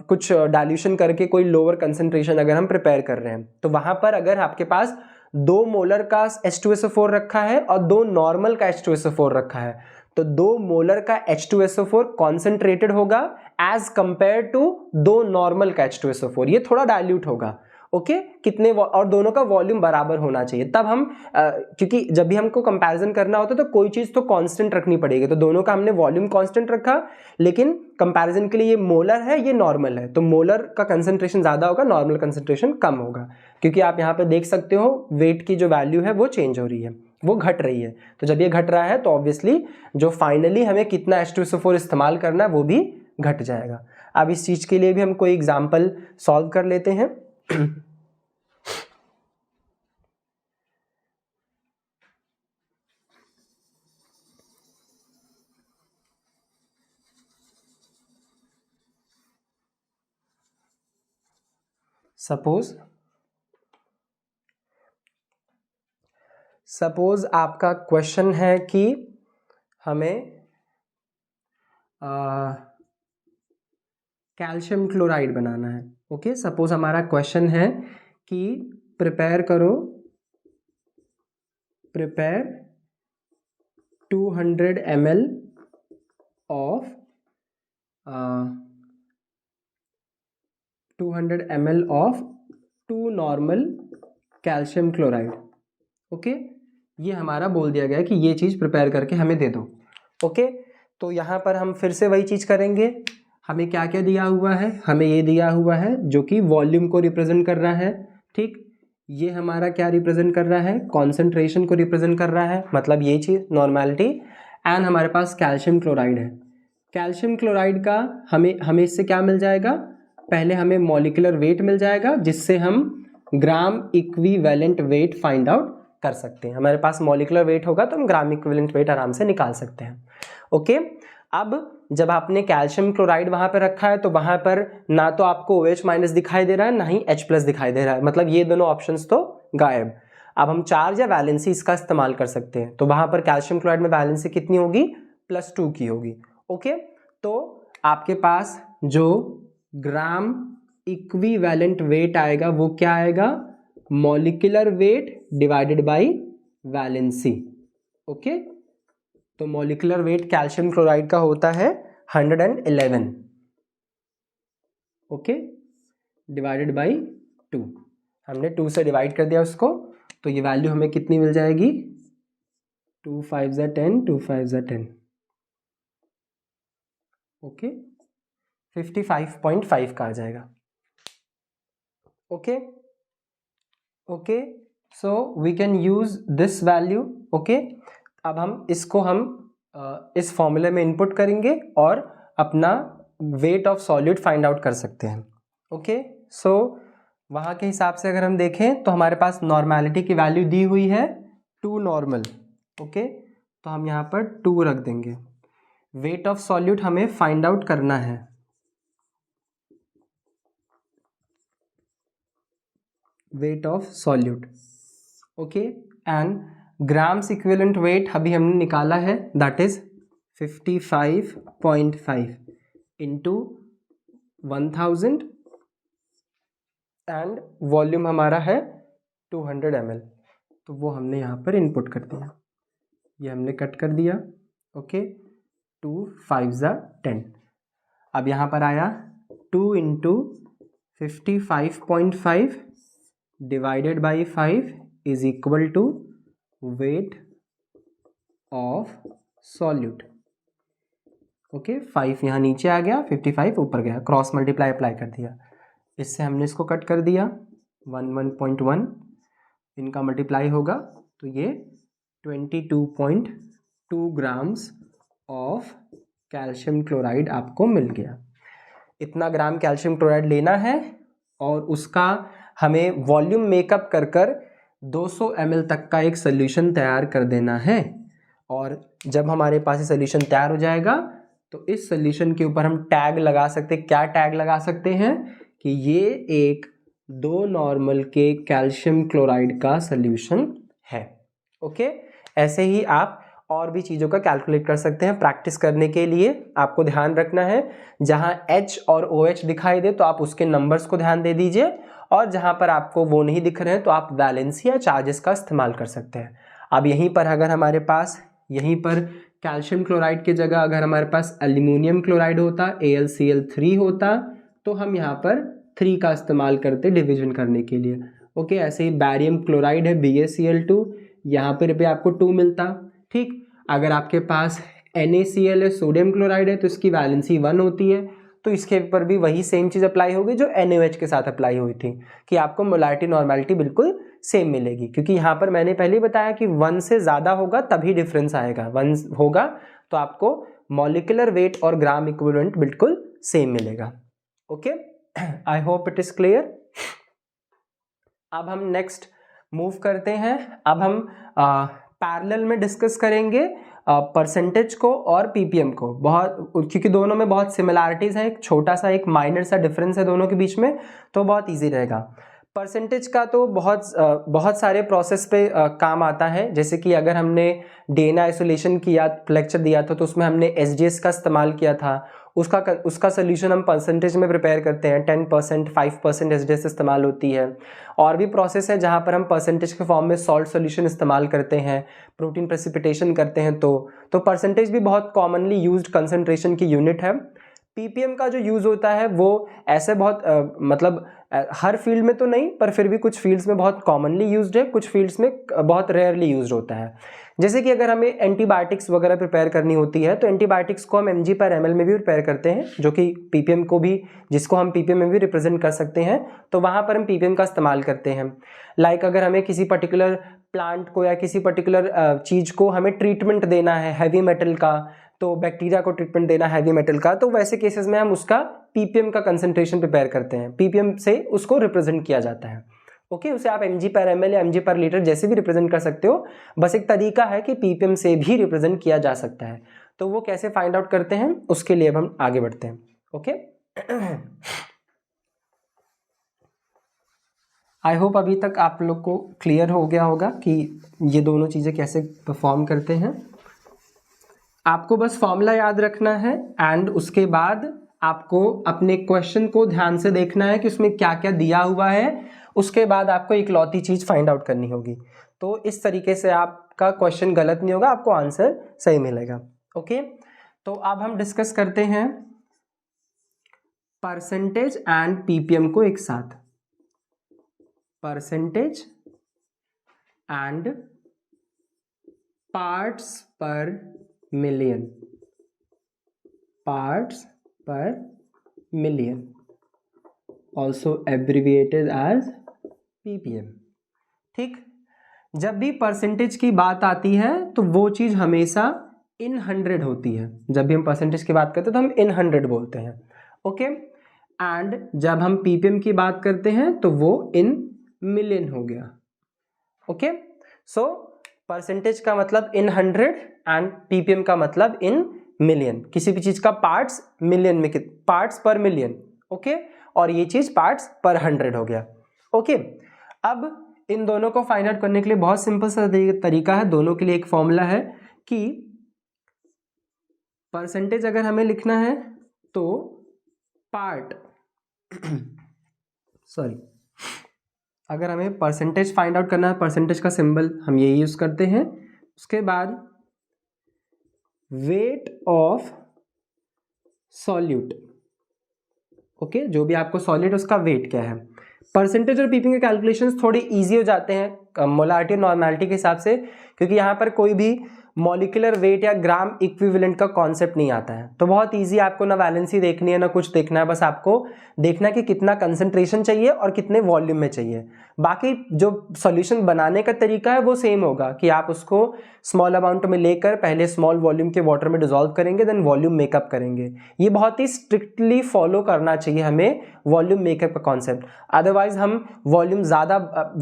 कुछ डाइल्यूशन करके कोई लोअर कंसंट्रेशन अगर हम प्रिपेयर कर रहे हैं, तो वहां पर अगर आपके पास 2 मोलर का H2SO4 रखा है और 2 नॉर्मल का H2SO4 रखा है, तो 2 मोलर का H2SO4 कॉन्सेंट्रेटेड होगा एज कंपेयर टू 2 नॉर्मल का H2SO4, ये थोड़ा डाइल्यूट होगा। ओके कितने और दोनों का वॉल्यूम बराबर होना चाहिए, तब हम क्योंकि जब भी हमको कंपैरिजन करना होता है तो कोई चीज तो कांस्टेंट रखनी पड़ेगी, तो दोनों का हमने वॉल्यूम कांस्टेंट रखा, लेकिन कंपैरिजन के लिए ये मोलर है ये नॉर्मल है, तो मोलर का कंसंट्रेशन ज्यादा होगा, नॉर्मल कंसंट्रेशन कम होगा, क्योंकि आप यहाँ पे देख सकते हो वेट की जो वैल्यू है वो चेंज हो रही है, वो घट रही है। तो जब ये घट रहा है तो ऑब्वियसली जो फाइनली हमें कितना H2SO4 इस्तेमाल करना है वो भी घट जाएगा। अब इस चीज के लिए भी हम कोई एग्जाम्पल सॉल्व कर लेते हैं। सपोज आपका क्वेश्चन है कि हमें कैल्शियम क्लोराइड बनाना है। ओके सपोज हमारा क्वेश्चन है कि prepare 200 ml of 2 normal calcium chloride. Okay ये हमारा बोल दिया गया है कि ये चीज प्रिपेयर करके हमें दे दो। ओके तो यहाँ पर हम फिर से वही चीज करेंगे। हमें क्या क्या दिया हुआ है, हमें ये दिया हुआ है जो कि वॉल्यूम को रिप्रेजेंट कर रहा है, ठीक। ये हमारा क्या रिप्रेजेंट कर रहा है, कॉन्सेंट्रेशन को रिप्रेजेंट कर रहा है, मतलब ये चीज नॉर्मेलिटी। एंड हमारे पास कैल्शियम क्लोराइड है। कैल्शियम क्लोराइड का हमें इससे क्या मिल जाएगा, पहले हमें मॉलिक्यूलर वेट मिल जाएगा जिससे हम gram equivalent weight find out कर सकते हैं। हमारे पास मॉलिक्यूलर वेट होगा तो हम ग्राम इक्विवेलेंट वेट आराम से निकाल सकते हैं। ओके अब जब आपने कैल्शियम क्लोराइड वहां पर रखा है तो वहां पर ना तो आपको OH माइनस दिखाई दे रहा है ना ही H+ दिखाई दे रहा है, मतलब ये दोनों ऑप्शंस तो गायब। अब हम चार्ज या वैलेंसी इसका इस्तेमाल कर सकते हैं, तो वहां पर कैल्शियम क्लोराइड में वैलेंसी कितनी होगी, +2 की होगी। ओके तो आपके पास जो ग्राम इक्विवेलेंट वेट आएगा वो क्या आएगा, molecular weight divided by valency. Okay तो मॉलिक्यूलर वेट कैल्शियम क्लोराइड का होता है 111। ओके डिवाइडेड बाय 2, हमने 2 से डिवाइड कर दिया उसको, तो ये वैल्यू हमें कितनी मिल जाएगी, 2 5 ज़ा 10, 2 5 ज़ा 10। ओके 55.5 का आ जाएगा। Okay okay so we can use this value. Okay अब हम इसको इस फॉर्मूले में इनपुट करेंगे और अपना wait of solute find out कर सकते हैं। ओके सो वहाँ के हिसाब से अगर हम देखें तो हमारे पास नॉर्मेलिटी की वैल्यू दी हुई है 2 नॉर्मल। ओके तो हम यहाँ पर 2 रख देंगे। वेट ऑफ सॉल्यूट हमें फाइंड आउट करना है, wait of solute. Okay and grams equivalent weight अभी हमने निकाला है, that is 55.5 into 1000 and volume हमारा है 200 ml, तो वो हमने यहाँ पर इनपुट कर दिया, ये हमने कट कर दिया। ओके 2 5 ज़ा 10। अब यहाँ पर आया 2 into 55.5 divided by 5 is equal to weight of solute. Okay 5 यहाँ नीचे आ गया, 55 ऊपर गया, क्रॉस मल्टीप्लाई अप्लाई कर दिया, इससे हमने इसको कट कर दिया, 1 इनका मल्टीप्लाई होगा तो ये 22.2 ग्राम्स ऑफ कैल्शियम क्लोराइड आपको मिल गया। इतना ग्राम कैल्शियम क्लोराइड लेना है और उसका हमें वॉल्यूम मेकअप कर कर 200 ml तक का एक सोल्यूशन तैयार कर देना है। और जब हमारे पास ये सोल्यूशन तैयार हो जाएगा तो इस सोल्यूशन के ऊपर हम टैग लगा सकते हैं। क्या टैग लगा सकते हैं कि ये एक 2 नॉर्मल के कैल्शियम क्लोराइड का सोल्यूशन है। ओके, ऐसे ही आप और भी चीज़ों का कैलकुलेट कर सकते हैं। प्रैक्टिस करने के लिए आपको ध्यान रखना है, जहाँ H और OH दिखाई दे तो आप उसके नंबर्स को ध्यान दे दीजिए, और जहाँ पर आपको वो नहीं दिख रहे हैं तो आप वैलेंस या चार्जेस का इस्तेमाल कर सकते हैं। अब यहीं पर अगर हमारे पास यहीं पर कैल्शियम क्लोराइड की जगह अगर हमारे पास एल्यूमिनियम क्लोराइड होता, AlCl3 होता, तो हम यहाँ पर 3 का इस्तेमाल करते डिवीजन करने के लिए। ओके, ऐसे ही बैरियम क्लोराइड है BaCl2, यहाँ पर भी आपको 2 मिलता। ठीक, अगर आपके पास NaCl है, सोडियम क्लोराइड है, तो इसकी वैलेंसी 1 होती है, तो इसके ऊपर भी वही सेम चीज़ अप्लाई होगी जो NaOH के साथ अप्लाई हुई थी कि आपको मोलारिटी नॉर्मेलिटी बिल्कुल सेम मिलेगी, क्योंकि यहाँ पर मैंने पहले ही बताया कि 1 से ज़्यादा होगा तभी डिफरेंस आएगा। 1 होगा तो आपको मॉलिक्यूलर वेट और ग्राम इक्विवेलेंट बिल्कुल सेम मिलेगा। Okay, I hope it is clear. अब हम नेक्स्ट मूव करते हैं। अब हम पैरेलल में डिस्कस करेंगे परसेंटेज को और पीपीएम को, बहुत, क्योंकि दोनों में बहुत सिमिलैरिटीज हैं, एक छोटा सा एक माइनर सा डिफरेंस है दोनों के बीच में, तो बहुत इजी रहेगा। परसेंटेज का तो बहुत सारे प्रोसेस पे काम आता है। जैसे कि अगर हमने DNA आइसोलेशन किया लेक्चर दिया था तो उसमें हमने SGS का इस्तेमाल किया था, उसका सोल्यूशन हम परसेंटेज में प्रिपेयर करते हैं। 10%, 5% SGS इस्तेमाल होती है। और भी प्रोसेस है जहाँ पर हम परसेंटेज के फॉर्म में सॉल्ट सोल्यूशन इस्तेमाल करते हैं, प्रोटीन प्रेसिपिटेशन करते हैं, तो परसेंटेज भी बहुत कॉमनली यूज्ड कंसंट्रेशन की यूनिट है। पीपीएम का जो यूज़ होता है वो ऐसे बहुत मतलब हर फील्ड में तो नहीं, पर फिर भी कुछ फील्ड्स में बहुत कॉमनली यूज्ड है, कुछ फील्ड्स में बहुत रेयरली यूज्ड होता है। जैसे कि अगर हमें एंटीबायोटिक्स वगैरह प्रिपेयर करनी होती है तो एंटीबायोटिक्स को हम mg/ml में भी प्रिपेयर करते हैं, जो कि पीपीएम को भी, जिसको हम पीपीएम में भी रिप्रेजेंट कर सकते हैं, तो वहाँ पर हम पीपीएम का इस्तेमाल करते हैं। लाइक अगर हमें किसी पर्टिकुलर प्लांट को या किसी पर्टिकुलर चीज़ को हमें ट्रीटमेंट देना है हैवी मेटल का, तो बैक्टीरिया को ट्रीटमेंट देना हैवी मेटल का, तो वैसे केसेस में हम उसका पीपीएम का कंसंट्रेशन प्रिपेयर करते हैं, पीपीएम से उसको रिप्रेजेंट किया जाता है। ओके, उसे आप mg/ml या mg/L जैसे भी रिप्रेजेंट कर सकते हो, बस एक तरीका है कि पीपीएम से भी रिप्रेजेंट किया जा सकता है। तो वो कैसे फाइंड आउट करते हैं उसके लिए अब हम आगे बढ़ते हैं। ओके, आई होप अभी तक आप लोग को क्लियर हो गया होगा कि ये दोनों चीज़ें कैसे परफॉर्म करते हैं। आपको बस फॉर्मूला याद रखना है एंड उसके बाद आपको अपने क्वेश्चन को ध्यान से देखना है कि उसमें क्या क्या दिया हुआ है, उसके बाद आपको इकलौती चीज़ फाइंड आउट करनी होगी। तो इस तरीके से आपका क्वेश्चन गलत नहीं होगा, आपको आंसर सही मिलेगा। ओके, तो अब हम डिस्कस करते हैं परसेंटेज एंड पीपीएम को एक साथ। परसेंटेज एंड पार्ट्स पर million, parts per million, also abbreviated as ppm। ठीक, जब भी परसेंटेज की बात आती है तो वो चीज़ हमेशा इन 100 होती है। जब भी हम परसेंटेज की बात करते हैं तो हम इन 100 बोलते हैं। ओके, एंड जब हम पीपीएम की बात करते हैं तो वो इन मिलियन हो गया। ओके, सो परसेंटेज का मतलब इन 100 एंड पीपीएम का मतलब इन मिलियन। किसी भी चीज का पार्ट्स मिलियन में, पार्ट्स पर मिलियन। ओके, और ये चीज पार्ट्स पर 100 हो गया। ओके, अब इन दोनों को फाइंड आउट करने के लिए बहुत सिंपल सा तरीका है। दोनों के लिए एक फॉर्मूला है कि परसेंटेज अगर हमें लिखना है तो पार्ट सॉरी अगर हमें परसेंटेज फाइंड आउट करना है, परसेंटेज का सिंबल हम ये यूज करते हैं। उसके बाद वेट ऑफ सॉल्यूट। ओके, जो भी आपको सॉलिड उसका वेट क्या है। परसेंटेज और पीपीएम के कैलकुलेशंस थोड़े इजी हो जाते हैं मोलारिटी और नॉर्मेलिटी के हिसाब से, क्योंकि यहाँ पर कोई भी मॉलिक्यूलर वेट या ग्राम इक्विवेलेंट का कॉन्सेप्ट नहीं आता है। तो बहुत इजी, आपको ना वैलेंसी देखनी है ना कुछ देखना है, बस आपको देखना है कि कितना कंसंट्रेशन चाहिए और कितने वॉल्यूम में चाहिए। बाकी जो सॉल्यूशन बनाने का तरीका है वो सेम होगा कि आप उसको स्मॉल अमाउंट में लेकर पहले स्मॉल वॉल्यूम के वाटर में डिसॉल्व करेंगे, देन वॉल्यूम मेकअप करेंगे। ये बहुत ही स्ट्रिक्टली फॉलो करना चाहिए हमें वॉल्यूम मेकअप का कॉन्सेप्ट। अदरवाइज हम वॉल्यूम ज़्यादा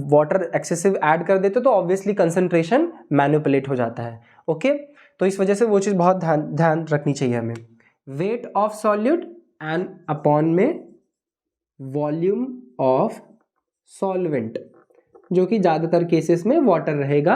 वाटर एक्सेसिव ऐड कर देते तो ऑब्वियसली कंसंट्रेशन मैनिपुलेट हो जाता है। ओके, तो इस वजह से वो चीज़ बहुत ध्यान रखनी चाहिए हमें। Wait of solute and upon में वॉल्यूम ऑफ सॉल्वेंट, जो कि ज़्यादातर केसेस में वाटर रहेगा,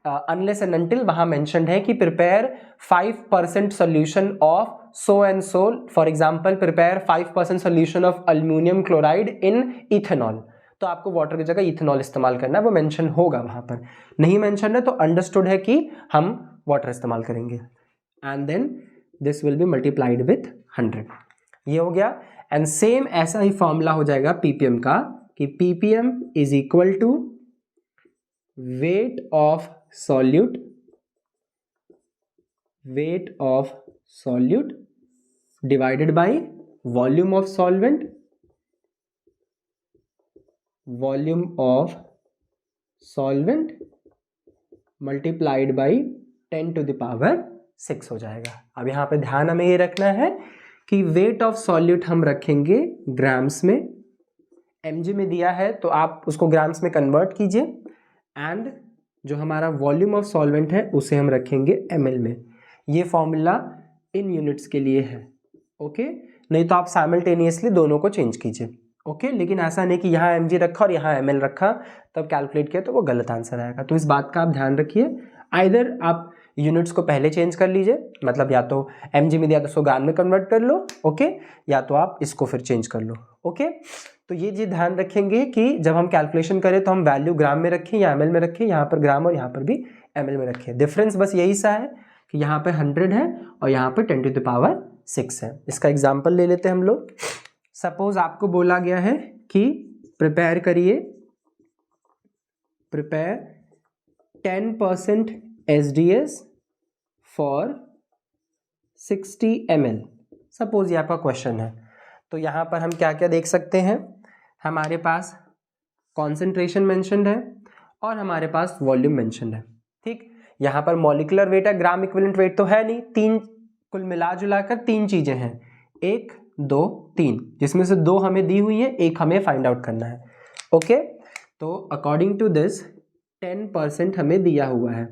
अनलेस एंड अनटिल वहाँ मेंशन्ड है कि prepare 5% solution of so and so. For example prepare 5% solution of aluminium chloride in ethanol, तो आपको वाटर की जगह इथेनॉल इस्तेमाल करना है, वो मेंशन होगा वहाँ पर। नहीं मेंशन है तो अंडरस्टूड है कि हम वाटर इस्तेमाल करेंगे। And then this will be multiplied with 100। ये हो गया। एंड सेम ऐसा ही फॉर्मूला हो जाएगा पीपीएम का कि PPM is equal to weight of solute, weight of solute divided by volume of solvent, volume of solvent multiplied by 10 to the power 6 हो जाएगा। अब यहाँ पे ध्यान हमें ये रखना है कि वेट ऑफ सॉल्यूट हम रखेंगे ग्राम्स में, mg में दिया है तो आप उसको ग्राम्स में कन्वर्ट कीजिए, एंड जो हमारा वॉल्यूम ऑफ सॉल्वेंट है उसे हम रखेंगे ml में। ये फॉर्मूला इन यूनिट्स के लिए है। ओके, नहीं तो आप साइमल्टेनियसली दोनों को चेंज कीजिए। ओके, लेकिन ऐसा नहीं कि यहाँ mg रखा और यहाँ ml रखा तब कैलकुलेट किया तो वो गलत आंसर आएगा। तो इस बात का आप ध्यान रखिए। आइदर आप यूनिट्स को पहले चेंज कर लीजिए, मतलब या तो mg में दिया तो उसको ग्राम में कन्वर्ट कर लो, ओके, या तो आप इसको फिर चेंज कर लो। ओके, तो ये चीज ध्यान रखेंगे कि जब हम कैलकुलेशन करें तो हम वैल्यू ग्राम में रखें या ml में रखें, यहाँ पर ग्राम और यहाँ पर भी ml में रखें। डिफरेंस बस यही सा है कि यहाँ पे 100 है और यहाँ पे 10 टू द पावर 6 है। इसका एग्जाम्पल ले लेते हैं हम लोग। सपोज आपको बोला गया है कि प्रिपेयर करिए, prepare 10% SDS for 60 ml। Suppose ये आपका क्वेश्चन है। तो यहाँ पर हम क्या क्या देख सकते हैं, हमारे पास कॉन्सेंट्रेशन मेंशन्ड है और हमारे पास वॉल्यूम मेंशन्ड है। ठीक, यहाँ पर मॉलिक्यूलर वेट है, ग्राम इक्विवेलेंट वेट तो है नहीं, तीन कुल मिला जुला कर तीन चीजें हैं, 1 2 3, जिसमें से 2 हमें दी हुई है, 1 हमें फाइंड आउट करना है। ओके, तो अकॉर्डिंग टू दिस 10% हमें दिया हुआ है,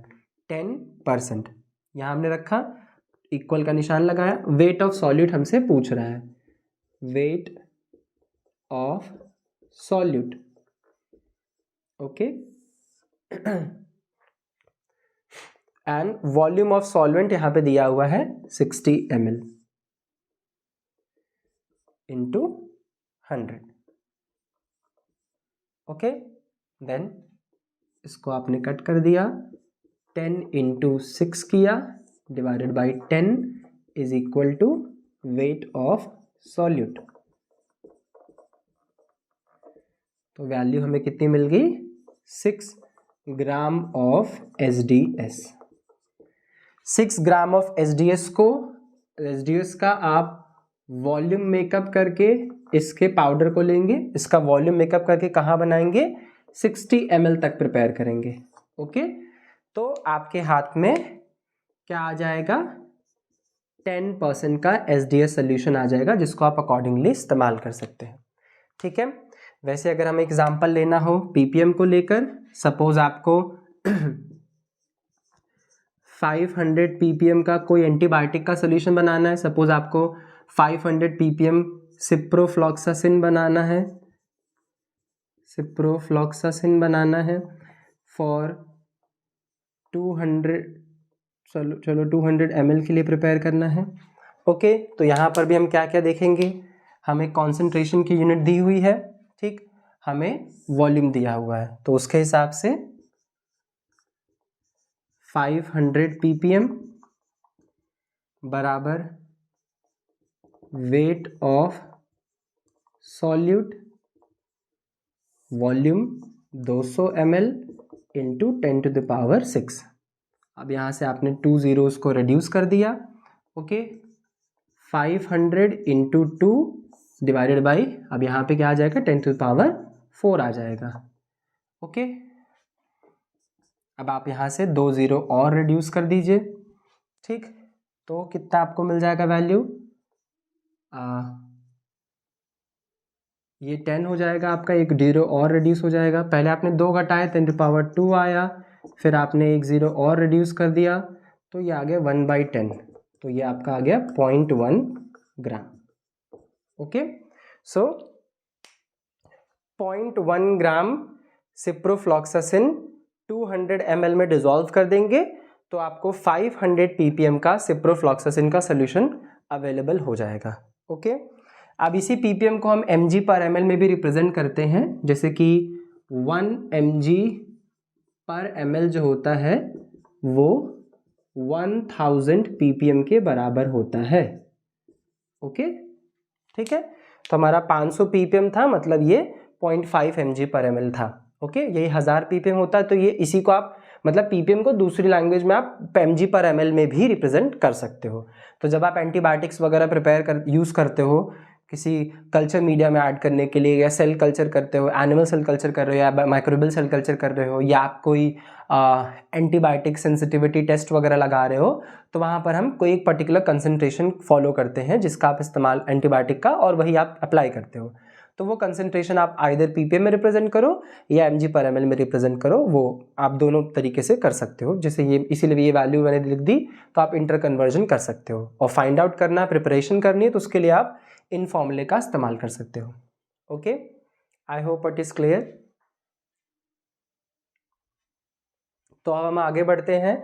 10% यहाँ हमने रखा, इक्वल का निशान लगाया। वेट ऑफ सॉल्यूट हमसे पूछ रहा है, wait of solute. Okay, and volume of solvent यहाँ पे दिया हुआ है 60 ml इंटू 100। ओके, देन इसको आपने कट कर दिया, 10 इंटू 6 किया divided by 10 is equal to weight of solute. तो वैल्यू हमें कितनी मिल गई, 6 gram of SDS। 6 gram of SDS को, SDS का आप वॉल्यूम मेकअप करके इसके पाउडर को लेंगे, इसका वॉल्यूम मेकअप करके कहाँ बनाएंगे, 60 ml तक प्रिपेयर करेंगे। ओके, तो आपके हाथ में क्या आ जाएगा, 10% का SDS सोल्यूशन आ जाएगा, जिसको आप अकॉर्डिंगली इस्तेमाल कर सकते हैं। ठीक है, वैसे अगर हमें एग्जांपल लेना हो पीपीएम को लेकर, सपोज आपको 500 ppm का कोई एंटीबायोटिक का सोल्यूशन बनाना है। सपोज आपको 500 ppm सिप्रोफ्लॉक्सासिन बनाना है, सिप्रोफ्लॉक्सासिन बनाना है फॉर 200, चलो 200 ml के लिए प्रिपेयर करना है। ओके, तो यहाँ पर भी हम क्या क्या देखेंगे, हमें कॉन्सेंट्रेशन की यूनिट दी हुई है, ठीक, हमें वॉल्यूम दिया हुआ है, तो उसके हिसाब से 500 ppm बराबर weight of solute volume 200 ml into 10 to the power 6। अब यहाँ से आपने 2 zeros को रिड्यूस कर दिया, ओके, 500 इंटू 2 डिवाइडेड बाई, अब यहाँ पे क्या आ जाएगा, 10⁴ आ जाएगा, ओके। अब आप यहाँ से 2 0 और रिड्यूस कर दीजिए, ठीक, तो कितना आपको मिल जाएगा वैल्यू, ये 10 हो जाएगा आपका, एक 0 और रिड्यूस हो जाएगा, पहले आपने 2 घटाए 10⁻² आया, फिर आपने एक 0 और रिड्यूस कर दिया, तो ये आ गया 1/10, तो ये आपका आ गया 0.1 ग्राम, ओके। सो 0.1 ग्राम सिप्रोफ्लॉक्सासिन 200 ml में डिसॉल्व कर देंगे तो आपको 500 ppm का सिप्रोफ्लॉक्सासिन का सोल्यूशन अवेलेबल हो जाएगा, ओके। अब इसी ppm को हम mg/ml में भी रिप्रेजेंट करते हैं, जैसे कि 1 mg/ml जो होता है वो 1000 ppm के बराबर होता है, ओके, ठीक है। तो हमारा 500 ppm था, मतलब ये 0.5 mg/ml था, ओके। यही 1000 ppm होता है, तो ये इसी को आप मतलब ppm को दूसरी लैंग्वेज में आप mg/ml में भी रिप्रेजेंट कर सकते हो। तो जब आप एंटीबायोटिक्स वगैरह यूज़ करते हो किसी कल्चर मीडिया में ऐड करने के लिए, या सेल कल्चर करते हो, एनिमल सेल कल्चर कर रहे हो, या माइक्रोबियल सेल कल्चर कर रहे हो, या आप कोई एंटीबायोटिक सेंसिटिविटी टेस्ट वगैरह लगा रहे हो, तो वहाँ पर हम कोई एक पर्टिकुलर कंसंट्रेशन फॉलो करते हैं जिसका आप इस्तेमाल एंटीबायोटिक का, और वही आप अप्लाई करते हो। तो वो कंसंट्रेशन आप आइदर ppm में रिप्रेजेंट करो या mg/ml में रिप्रेजेंट करो, वो आप दोनों तरीके से कर सकते हो। जैसे ये, इसीलिए ये वैल्यू मैंने लिख दी, तो आप इंटर कन्वर्जन कर सकते हो, और फाइंड आउट करना है, प्रिपरेशन करनी है, तो उसके लिए आप इन फॉर्मूले का इस्तेमाल कर सकते हो, okay. I hope it is clear. तो अब हम आगे बढ़ते हैं,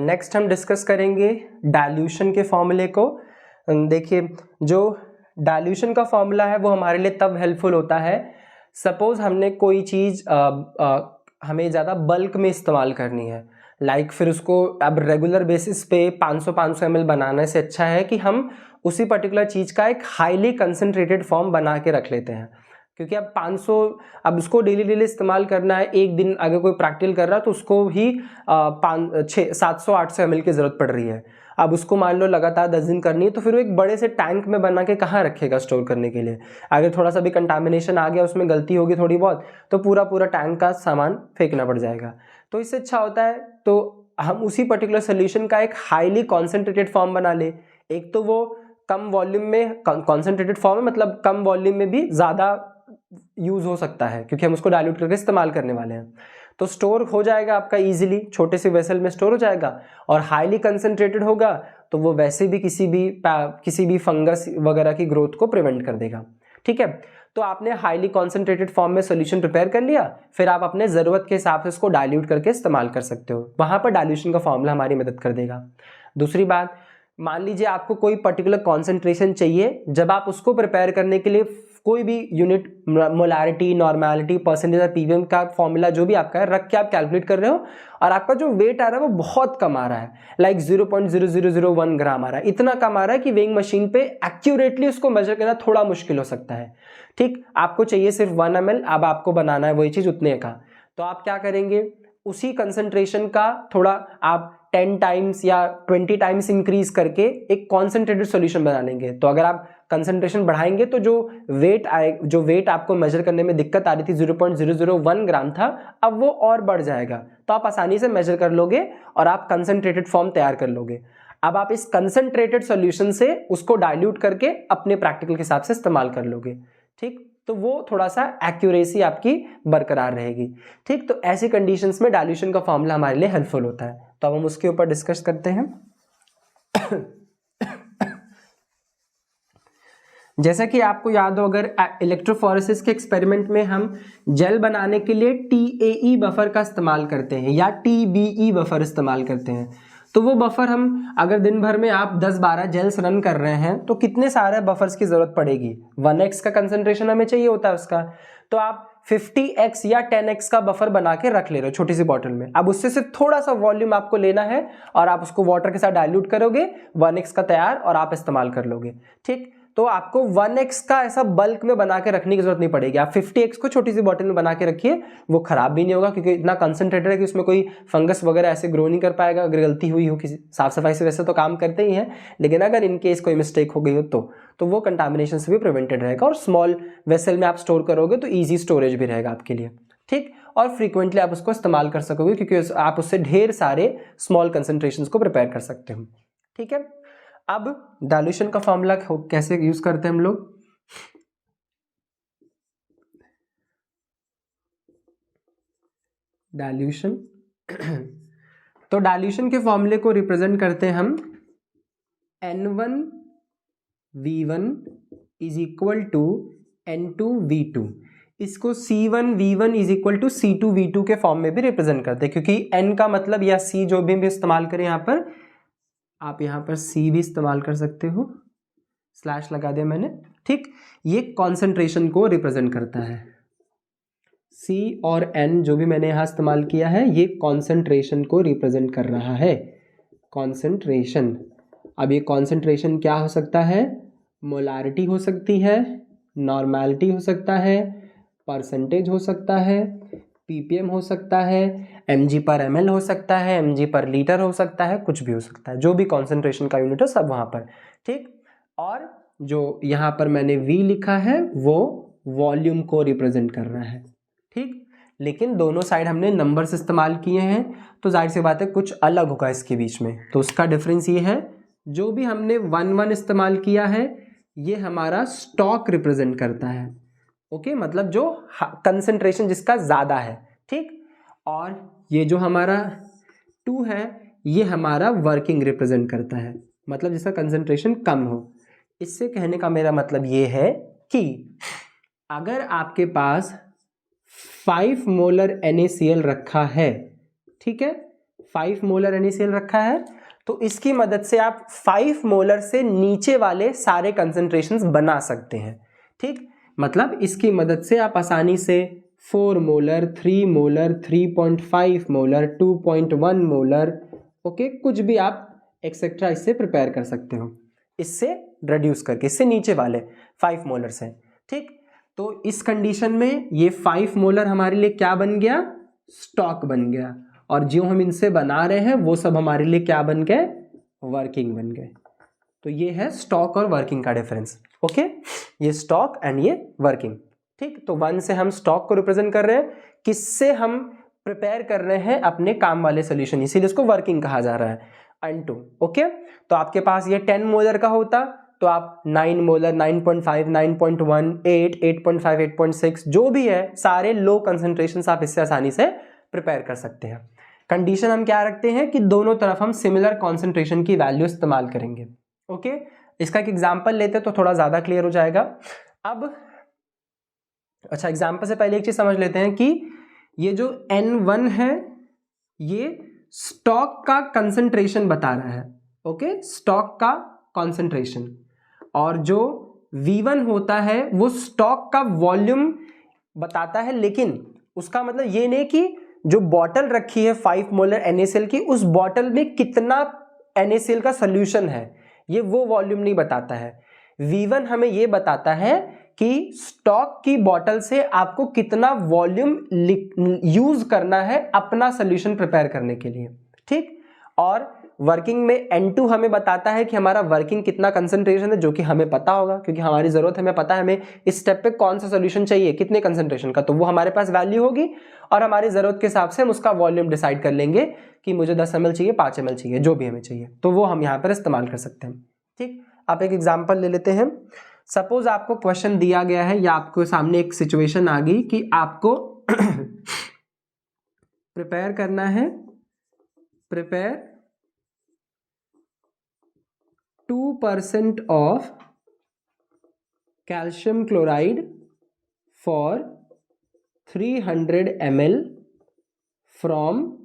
नेक्स्ट हम डिस्कस करेंगे डाइल्यूशन के फॉर्मूले को। देखिए, जो डाइल्यूशन का फॉर्मूला है वो हमारे लिए तब हेल्पफुल होता है, सपोज हमने कोई चीज़ हमें ज़्यादा बल्क में इस्तेमाल करनी है, लाइक फिर उसको अब रेगुलर बेसिस पे 500 ml बनाने से अच्छा है कि हम उसी पर्टिकुलर चीज़ का एक हाईली कंसनट्रेटेड फॉर्म बना के रख लेते हैं, क्योंकि अब 500, अब उसको डेली इस्तेमाल करना है, एक दिन अगर कोई प्रैक्टिकल कर रहा है तो उसको ही 700-800 ml की ज़रूरत पड़ रही है। अब उसको मान लो लगातार 10 दिन करनी है, तो फिर वो एक बड़े से टैंक में बना के कहाँ रखेगा स्टोर करने के लिए। अगर थोड़ा सा भी कंटामिनेशन आ गया, उसमें गलती होगी थोड़ी बहुत, तो पूरा टैंक का सामान फेंकना पड़ जाएगा। तो इससे अच्छा होता है तो हम उसी पर्टिकुलर सोल्यूशन का एक हाईली कॉन्सेंट्रेटेड फॉर्म बना ले। एक तो वो कम वॉल्यूम में, कॉन्सेंट्रेटेड फॉर्म है मतलब कम वॉल्यूम में भी ज़्यादा यूज़ हो सकता है, क्योंकि हम उसको डाइल्यूट करके इस्तेमाल करने वाले हैं, तो स्टोर हो जाएगा आपका इजीली, छोटे से वेसल में स्टोर हो जाएगा, और हाईली कंसंट्रेटेड होगा तो वो वैसे भी किसी भी फंगस वगैरह की ग्रोथ को प्रिवेंट कर देगा, ठीक है। तो आपने हाईली कॉन्सेंट्रेटेड फॉर्म में सोल्यूशन प्रिपेयर कर लिया, फिर आप अपने ज़रूरत के हिसाब से उसको डाइल्यूट करके इस्तेमाल कर सकते हो, वहाँ पर डाइल्यूशन का फॉर्मूला हमारी मदद कर देगा। दूसरी बात, मान लीजिए आपको कोई पर्टिकुलर कॉन्सेंट्रेशन चाहिए, जब आप उसको प्रिपेयर करने के लिए कोई भी यूनिट, मोलारिटी, नॉर्मेलिटी, परसेंटेज या ppm का फॉर्मूला जो भी आपका है रख के आप कैलकुलेट कर रहे हो, और आपका जो वेट आ रहा है वो बहुत कम आ रहा है, लाइक 0.0001 ग्राम आ रहा है, इतना कम आ रहा है कि वेइंग मशीन पे एक्यूरेटली उसको मेजर करना थोड़ा मुश्किल हो सकता है, ठीक। आपको चाहिए सिर्फ 1 ml, अब आपको बनाना है वही चीज़ उतने का, तो आप क्या करेंगे, उसी कंसंट्रेशन का थोड़ा आप 10 टाइम्स या 20 टाइम्स इंक्रीज करके एक कॉन्सेंट्रेटेड सॉल्यूशन बना लेंगे। तो अगर आप कंसंट्रेशन बढ़ाएंगे तो जो वेट आपको मेजर करने में दिक्कत आ रही थी 0.001 ग्राम था, अब वो और बढ़ जाएगा, तो आप आसानी से मेजर कर लोगे और आप कंसंट्रेटेड फॉर्म तैयार कर लोगे। अब आप इस कंसंट्रेटेड सॉल्यूशन से उसको डाइल्यूट करके अपने प्रैक्टिकल के हिसाब से इस्तेमाल कर लोगे, ठीक। तो वो थोड़ा सा एक्यूरेसी आपकी बरकरार रहेगी, ठीक। तो ऐसी कंडीशंस में डाइल्यूशन का फॉर्मूला हमारे लिए हेल्पफुल होता है, तो अब हम उसके ऊपर डिस्कस करते हैं। जैसा कि आपको याद हो, अगर इलेक्ट्रोफोरेसिस के एक्सपेरिमेंट में हम जेल बनाने के लिए TAE बफर का इस्तेमाल करते हैं या TBE बफर इस्तेमाल करते हैं, तो वो बफर हम अगर दिन भर में आप 10-12 जेल्स रन कर रहे हैं तो कितने सारे बफर्स की जरूरत पड़ेगी, 1x का कंसंट्रेशन हमें चाहिए होता है उसका, तो आप 50x या 10x का बफर बना के रख ले रहे हो छोटी सी बॉटल में। अब उससे सिर्फ थोड़ा सा वॉल्यूम आपको लेना है और आप उसको वाटर के साथ डाइल्यूट करोगे, 1x का तैयार और आप इस्तेमाल कर लोगे, ठीक। तो आपको 1x का ऐसा बल्क में बना के रखने की जरूरत नहीं पड़ेगी। आप 50x को छोटी सी बॉटल में बना के रखिए, वो खराब भी नहीं होगा क्योंकि इतना कंसंट्रेटेड है कि उसमें कोई फंगस वगैरह ऐसे ग्रो नहीं कर पाएगा। अगर गलती हुई हो किसी साफ सफाई से, वैसे तो काम करते ही हैं, लेकिन अगर इन केस कोई मिस्टेक हो गई हो तो वो कंटामिनेशन से भी प्रिवेंटेड रहेगा। और स्मॉल वेसल में आप स्टोर करोगे तो ईजी स्टोरेज भी रहेगा आपके लिए, ठीक। और फ्रीक्वेंटली आप उसको इस्तेमाल कर सकोगे क्योंकि आप उससे ढेर सारे स्मॉल कंसंट्रेशंस को प्रिपेयर कर सकते हो, ठीक है। अब डाइल्यूशन का फॉर्मूला कैसे यूज करते हैं हम लोग। डाइल्यूशन तो डाइल्यूशन के फॉर्मूले को रिप्रेजेंट करते हैं हम N1V1 is equal to N2V2। इसको C1V1 is equal to C2V2 के फॉर्म में भी रिप्रेजेंट करते हैं, क्योंकि N का मतलब या C जो भी इस्तेमाल करें यहाँ पर, आप यहाँ पर C भी इस्तेमाल कर सकते हो, स्लैश लगा दिया मैंने, ठीक। ये कॉन्सेंट्रेशन को रिप्रेजेंट करता है। C और N जो भी मैंने यहाँ इस्तेमाल किया है, ये कॉन्सेंट्रेशन को रिप्रेजेंट कर रहा है, कॉन्सेंट्रेशन। अब ये कॉन्सेंट्रेशन क्या हो सकता है, मोलारिटी हो सकती है, नॉर्मेलिटी हो सकता है, परसेंटेज हो सकता है, ppm हो सकता है, mg/ml हो सकता है, mg/लीटर हो सकता है, कुछ भी हो सकता है, जो भी कॉन्सेंट्रेशन का यूनिट हो सब वहाँ पर, ठीक। और जो यहाँ पर मैंने V लिखा है वो वॉल्यूम को रिप्रेजेंट कर रहा है, ठीक। लेकिन दोनों साइड हमने नंबर्स इस्तेमाल किए हैं, तो जाहिर सी बात है कुछ अलग होगा इसके बीच में, तो उसका डिफरेंस ये है, जो भी हमने 1 इस्तेमाल किया है ये हमारा स्टॉक रिप्रेजेंट करता है, ओके, मतलब जो कंसंट्रेशन जिसका ज़्यादा है, ठीक। और ये जो हमारा 2 है ये हमारा वर्किंग रिप्रेजेंट करता है, मतलब जिसका कंसंट्रेशन कम हो। इससे कहने का मेरा मतलब ये है कि अगर आपके पास 5 मोलर NaCl रखा है, ठीक है, 5 मोलर NaCl रखा है, तो इसकी मदद से आप 5 मोलर से नीचे वाले सारे कंसंट्रेशंस बना सकते हैं, ठीक। मतलब इसकी मदद से आप आसानी से 4 molar, 3 molar, 3.5 molar, 2.1 molar, okay, कुछ भी आप एक्सेट्रा इससे प्रिपेयर कर सकते हो, इससे रिड्यूस करके, इससे नीचे वाले 5 मोलर से, ठीक। तो इस कंडीशन में ये 5 मोलर हमारे लिए क्या बन गया, स्टॉक बन गया, और जो हम इनसे बना रहे हैं वो सब हमारे लिए क्या बन गए, वर्किंग बन गए। तो ये है स्टॉक और वर्किंग का डिफरेंस, ओके, ये स्टॉक एंड ये वर्किंग, ठीक। तो 1 से हम स्टॉक को रिप्रेजेंट कर रहे हैं, किससे हम प्रिपेयर कर रहे हैं अपने काम वाले सोल्यूशन, इसीलिए इसको वर्किंग कहा जा रहा है। N2, okay. तो आपके पास ये 10 मोलर का होता तो आप 9 मोलर, 9.5, 9.1, 8, 8.5, 8.6 जो भी है सारे लो कंसंट्रेशन आप इससे आसानी से प्रिपेयर कर सकते हैं। कंडीशन हम क्या रखते हैं कि दोनों तरफ हम सिमिलर कॉन्सेंट्रेशन की वैल्यू इस्तेमाल करेंगे, ओके। इसका एक एग्जांपल लेते हैं तो थोड़ा ज़्यादा क्लियर हो जाएगा। अब अच्छा, एग्जांपल से पहले एक चीज़ समझ लेते हैं कि ये जो N1 है ये स्टॉक का कंसंट्रेशन बता रहा है, ओके, स्टॉक का कंसंट्रेशन, और जो V1 होता है वो स्टॉक का वॉल्यूम बताता है, लेकिन उसका मतलब ये नहीं कि जो बॉटल रखी है 5 मोलर NaCl की, उस बॉटल में कितना NaCl का सोल्यूशन है ये वो वॉल्यूम नहीं बताता है। V1 हमें ये बताता है कि स्टॉक की बॉटल से आपको कितना वॉल्यूम यूज करना है अपना सोल्यूशन प्रिपेयर करने के लिए, ठीक। और वर्किंग में N2 हमें बताता है कि हमारा वर्किंग कितना कंसंट्रेशन है, जो कि हमें पता होगा क्योंकि हमारी जरूरत हमें पता है हमें इस स्टेप पे कौन सा सोल्यूशन चाहिए, कितने कंसंट्रेशन का, तो वो हमारे पास वैल्यू होगी और हमारी जरूरत के हिसाब से हम उसका वॉल्यूम डिसाइड कर लेंगे कि मुझे 10 ml चाहिए, 5 ml चाहिए, जो भी हमें चाहिए, तो वो हम यहाँ पर इस्तेमाल कर सकते हैं, ठीक। आप एक एग्जाम्पल ले लेते हैं। सपोज आपको क्वेश्चन दिया गया है या आपको सामने एक सिचुएशन आ गई कि आपको प्रिपेयर करना है, prepare 2% of calcium chloride for 300 ml from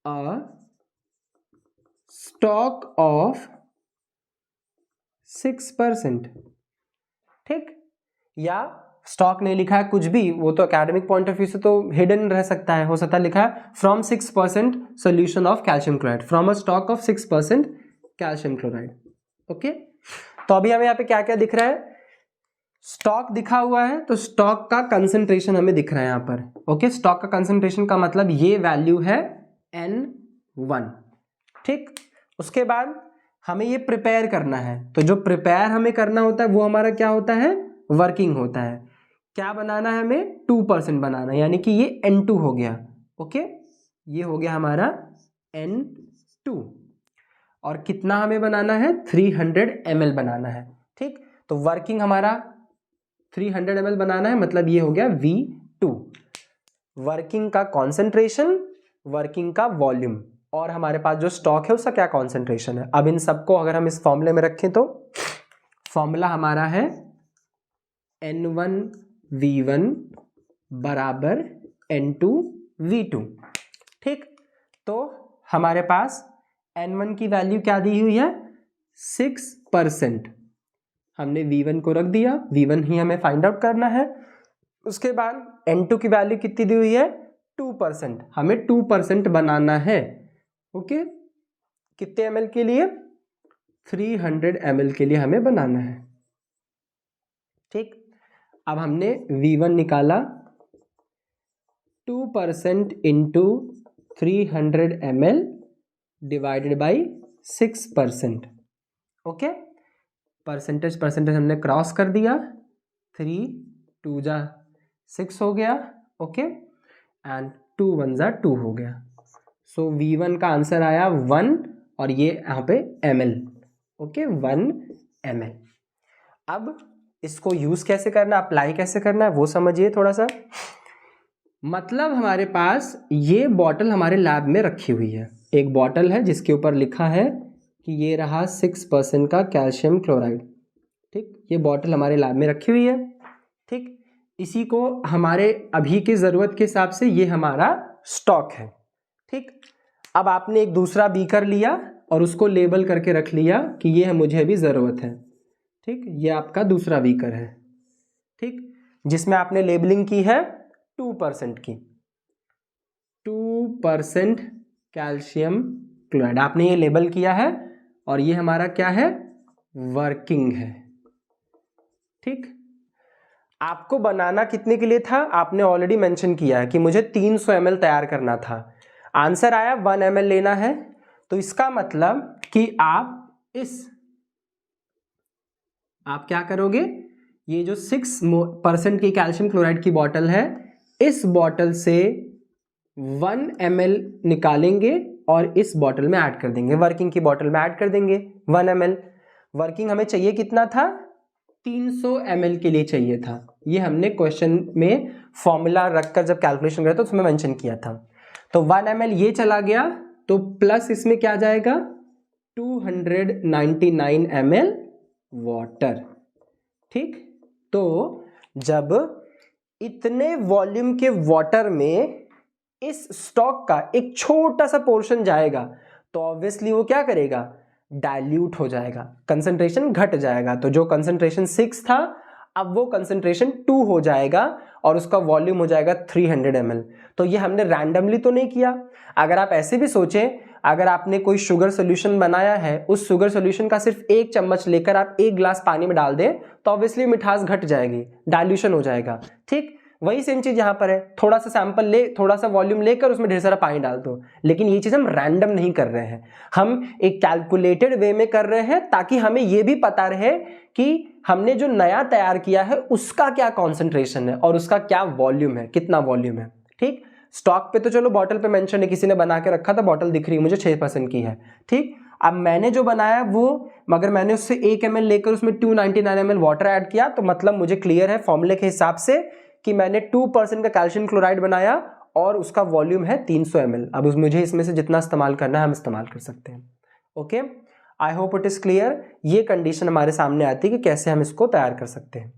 a stock of 6%, ठीक। या स्टॉक नहीं लिखा है कुछ भी, वो तो एकेडमिक पॉइंट ऑफ व्यू से तो हिडन रह सकता है, हो सकता है लिखा है from 6% solution of calcium chloride, from a stock of 6% calcium chloride, okay. तो अभी हमें यहाँ पे क्या क्या दिख रहा है, स्टॉक दिखा हुआ है, तो स्टॉक का कंसंट्रेशन हमें दिख रहा है यहाँ पर। ओके, स्टॉक का कंसंट्रेशन का मतलब ये वैल्यू है N1। ठीक, उसके बाद हमें ये प्रिपेयर करना है, तो जो प्रिपेयर हमें करना होता है वो हमारा क्या होता है, वर्किंग होता है। क्या बनाना है हमें, 2% बनाना है, यानी कि ये N2 हो गया। ओके, ये हो गया हमारा N2, और कितना हमें बनाना है, 300 ml बनाना है। ठीक, तो वर्किंग हमारा 300 ml बनाना है, मतलब ये हो गया V2, वर्किंग का कॉन्सेंट्रेशन, वर्किंग का वॉल्यूम, और हमारे पास जो स्टॉक है उसका क्या कॉन्सेंट्रेशन है। अब इन सबको अगर हम इस फॉर्मूले में रखें तो फॉर्मूला हमारा है N1V1 बराबर N2V2। ठीक, तो हमारे पास N1 की वैल्यू क्या दी हुई है, 6%। हमने V1 को रख दिया, V1 ही हमें फाइंड आउट करना है। उसके बाद N2 की वैल्यू कितनी दी हुई है, 2%, हमें 2% बनाना है। ओके, कितने ml के लिए, 300 ml के लिए हमें बनाना है। ठीक, अब हमने V1 निकाला, 2% into 300 ml divided by 6%। Okay, percentage हमने क्रॉस कर दिया, 3 2 जा 6 हो गया। ओके, एंड 2 1 जा 2 हो गया। सो V1 का आंसर आया 1, और ये यहाँ पे ml। Okay, 1 ml। अब इसको यूज कैसे करना, अप्लाई कैसे करना है वो समझिए थोड़ा सा। मतलब हमारे पास ये बॉटल हमारे लैब में रखी हुई है, एक बॉटल है जिसके ऊपर लिखा है कि ये रहा 6% का कैल्शियम क्लोराइड। ठीक, ये बॉटल हमारे लैब में रखी हुई है। ठीक, इसी को हमारे अभी की ज़रूरत के हिसाब से ये हमारा स्टॉक है। ठीक, अब आपने एक दूसरा बीकर लिया और उसको लेबल करके रख लिया कि ये मुझे भी ज़रूरत है। ठीक, ये आपका दूसरा बीकर है। ठीक, जिसमें आपने लेबलिंग की है 2% की, 2% कैल्शियम क्लोराइड आपने ये लेबल किया है, और ये हमारा क्या है, वर्किंग है। ठीक, आपको बनाना कितने के लिए था, आपने ऑलरेडी मेंशन किया है कि मुझे 300 ml तैयार करना था, आंसर आया 1 ml लेना है। तो इसका मतलब कि आप क्या करोगे, ये जो 6% की कैल्शियम क्लोराइड की बोतल है, इस बोतल से 1 ml निकालेंगे और इस बोतल में ऐड कर देंगे, वर्किंग की बोतल में ऐड कर देंगे 1 ml। वर्किंग हमें चाहिए कितना था, 300 ml के लिए चाहिए था। ये हमने क्वेश्चन में फॉर्मूला रखकर जब कैलकुलेशन किया था उसमें मेंशन किया था। तो 1 ml ये चला गया, तो प्लस इसमें क्या जाएगा, 299 ml वाटर। ठीक, तो जब इतने वॉल्यूम के वाटर में इस स्टॉक का एक छोटा सा पोर्शन जाएगा, तो ऑब्वियसली वो क्या करेगा, डाइल्यूट हो जाएगा, कंसंट्रेशन घट जाएगा। तो जो कंसंट्रेशन 6 था अब वो कंसंट्रेशन 2 हो जाएगा, और उसका वॉल्यूम हो जाएगा 300 ml। तो ये हमने रैंडमली तो नहीं किया। अगर आप ऐसे भी सोचें, अगर आपने कोई शुगर सोल्यूशन बनाया है, उस शुगर सोल्यूशन का सिर्फ 1 चम्मच लेकर आप 1 ग्लास पानी में डाल दें, तो ऑब्वियसली मिठास घट जाएगी, डाइल्यूशन हो जाएगा। ठीक, वही सेम चीज यहां पर है, थोड़ा सा सैंपल ले, थोड़ा सा वॉल्यूम लेकर उसमें ढेर सारा पानी डाल दो। लेकिन ये चीज हम रैंडम नहीं कर रहे हैं, हम एक कैलकुलेटेड वे में कर रहे हैं, ताकि हमें ये भी पता रहे कि हमने जो नया तैयार किया है उसका क्या कॉन्सेंट्रेशन है और उसका क्या वॉल्यूम है, कितना वॉल्यूम है। ठीक, स्टॉक पे तो चलो बॉटल पे मेंशन है, किसी ने बना के रखा था, बॉटल दिख रही है मुझे 6% की है। ठीक, अब मैंने जो बनाया वो, मगर मैंने उससे 1 ml लेकर उसमें 299 ml वाटर ऐड किया, तो मतलब मुझे क्लियर है फॉर्मूले के हिसाब से कि मैंने 2% का कैल्शियम क्लोराइड बनाया और उसका वॉल्यूम है 300 ml। अब मुझे इसमें से जितना इस्तेमाल करना है हम इस्तेमाल कर सकते हैं। Okay, I hope it is clear. ये कंडीशन हमारे सामने आती है कि कैसे हम इसको तैयार कर सकते हैं।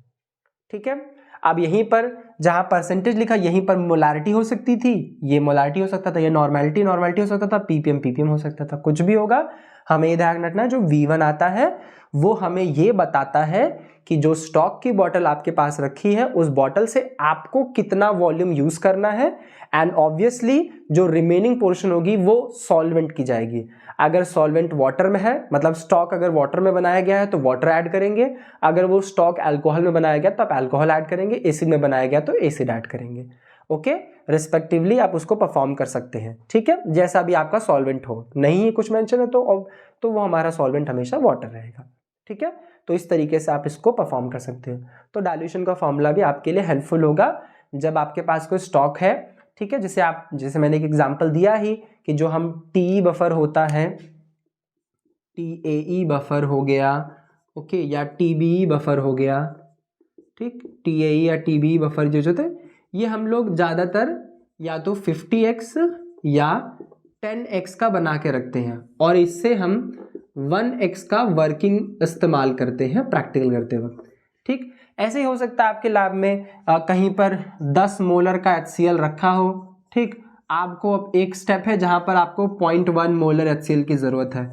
ठीक है, अब यहीं पर जहां परसेंटेज लिखा, यहीं पर मोलारिटी हो सकती थी, ये मोलारिटी हो सकता था, ये नॉर्मेलिटी हो सकता था, पीपीएम हो सकता था, कुछ भी होगा। हमें ये ध्यान रखना है जो V1 आता है वो हमें ये बताता है कि जो स्टॉक की बॉटल आपके पास रखी है उस बॉटल से आपको कितना वॉल्यूम यूज करना है, एंड ऑब्वियसली जो रिमेनिंग पोर्शन होगी वो सॉल्वेंट की जाएगी। अगर सॉल्वेंट वाटर में है, मतलब स्टॉक अगर वाटर में बनाया गया है तो वाटर ऐड करेंगे, अगर वो स्टॉक अल्कोहल में बनाया गया तो आप अल्कोहल ऐड करेंगे, एसिड में बनाया गया तो एसिड ऐड करेंगे। ओके, रिस्पेक्टिवली आप उसको परफॉर्म कर सकते हैं। ठीक है, जैसा भी आपका सॉल्वेंट हो, नहीं है कुछ मेंशन है तो वो हमारा सॉल्वेंट हमेशा वाटर रहेगा। ठीक है, तो इस तरीके से आप इसको परफॉर्म कर सकते हो। तो डाइल्यूशन का फॉर्मूला भी आपके लिए हेल्पफुल होगा जब आपके पास कोई स्टॉक है। ठीक है, जैसे मैंने एक एग्जांपल दिया ही कि जो हम टी बफर होता है, TAE बफर हो गया, ओके, या TBE बफर हो गया, ठीक, TAE या TBE बफर जो थे ये हम लोग ज़्यादातर या तो 50x या 10x का बना के रखते हैं, और इससे हम 1x का वर्किंग इस्तेमाल करते हैं प्रैक्टिकल करते वक्त। ठीक, ऐसे ही हो सकता है आपके लैब में कहीं पर 10 मोलर का HCl रखा हो। ठीक, आपको अब एक स्टेप है जहां पर आपको 0.1 मोलर HCl की ज़रूरत है।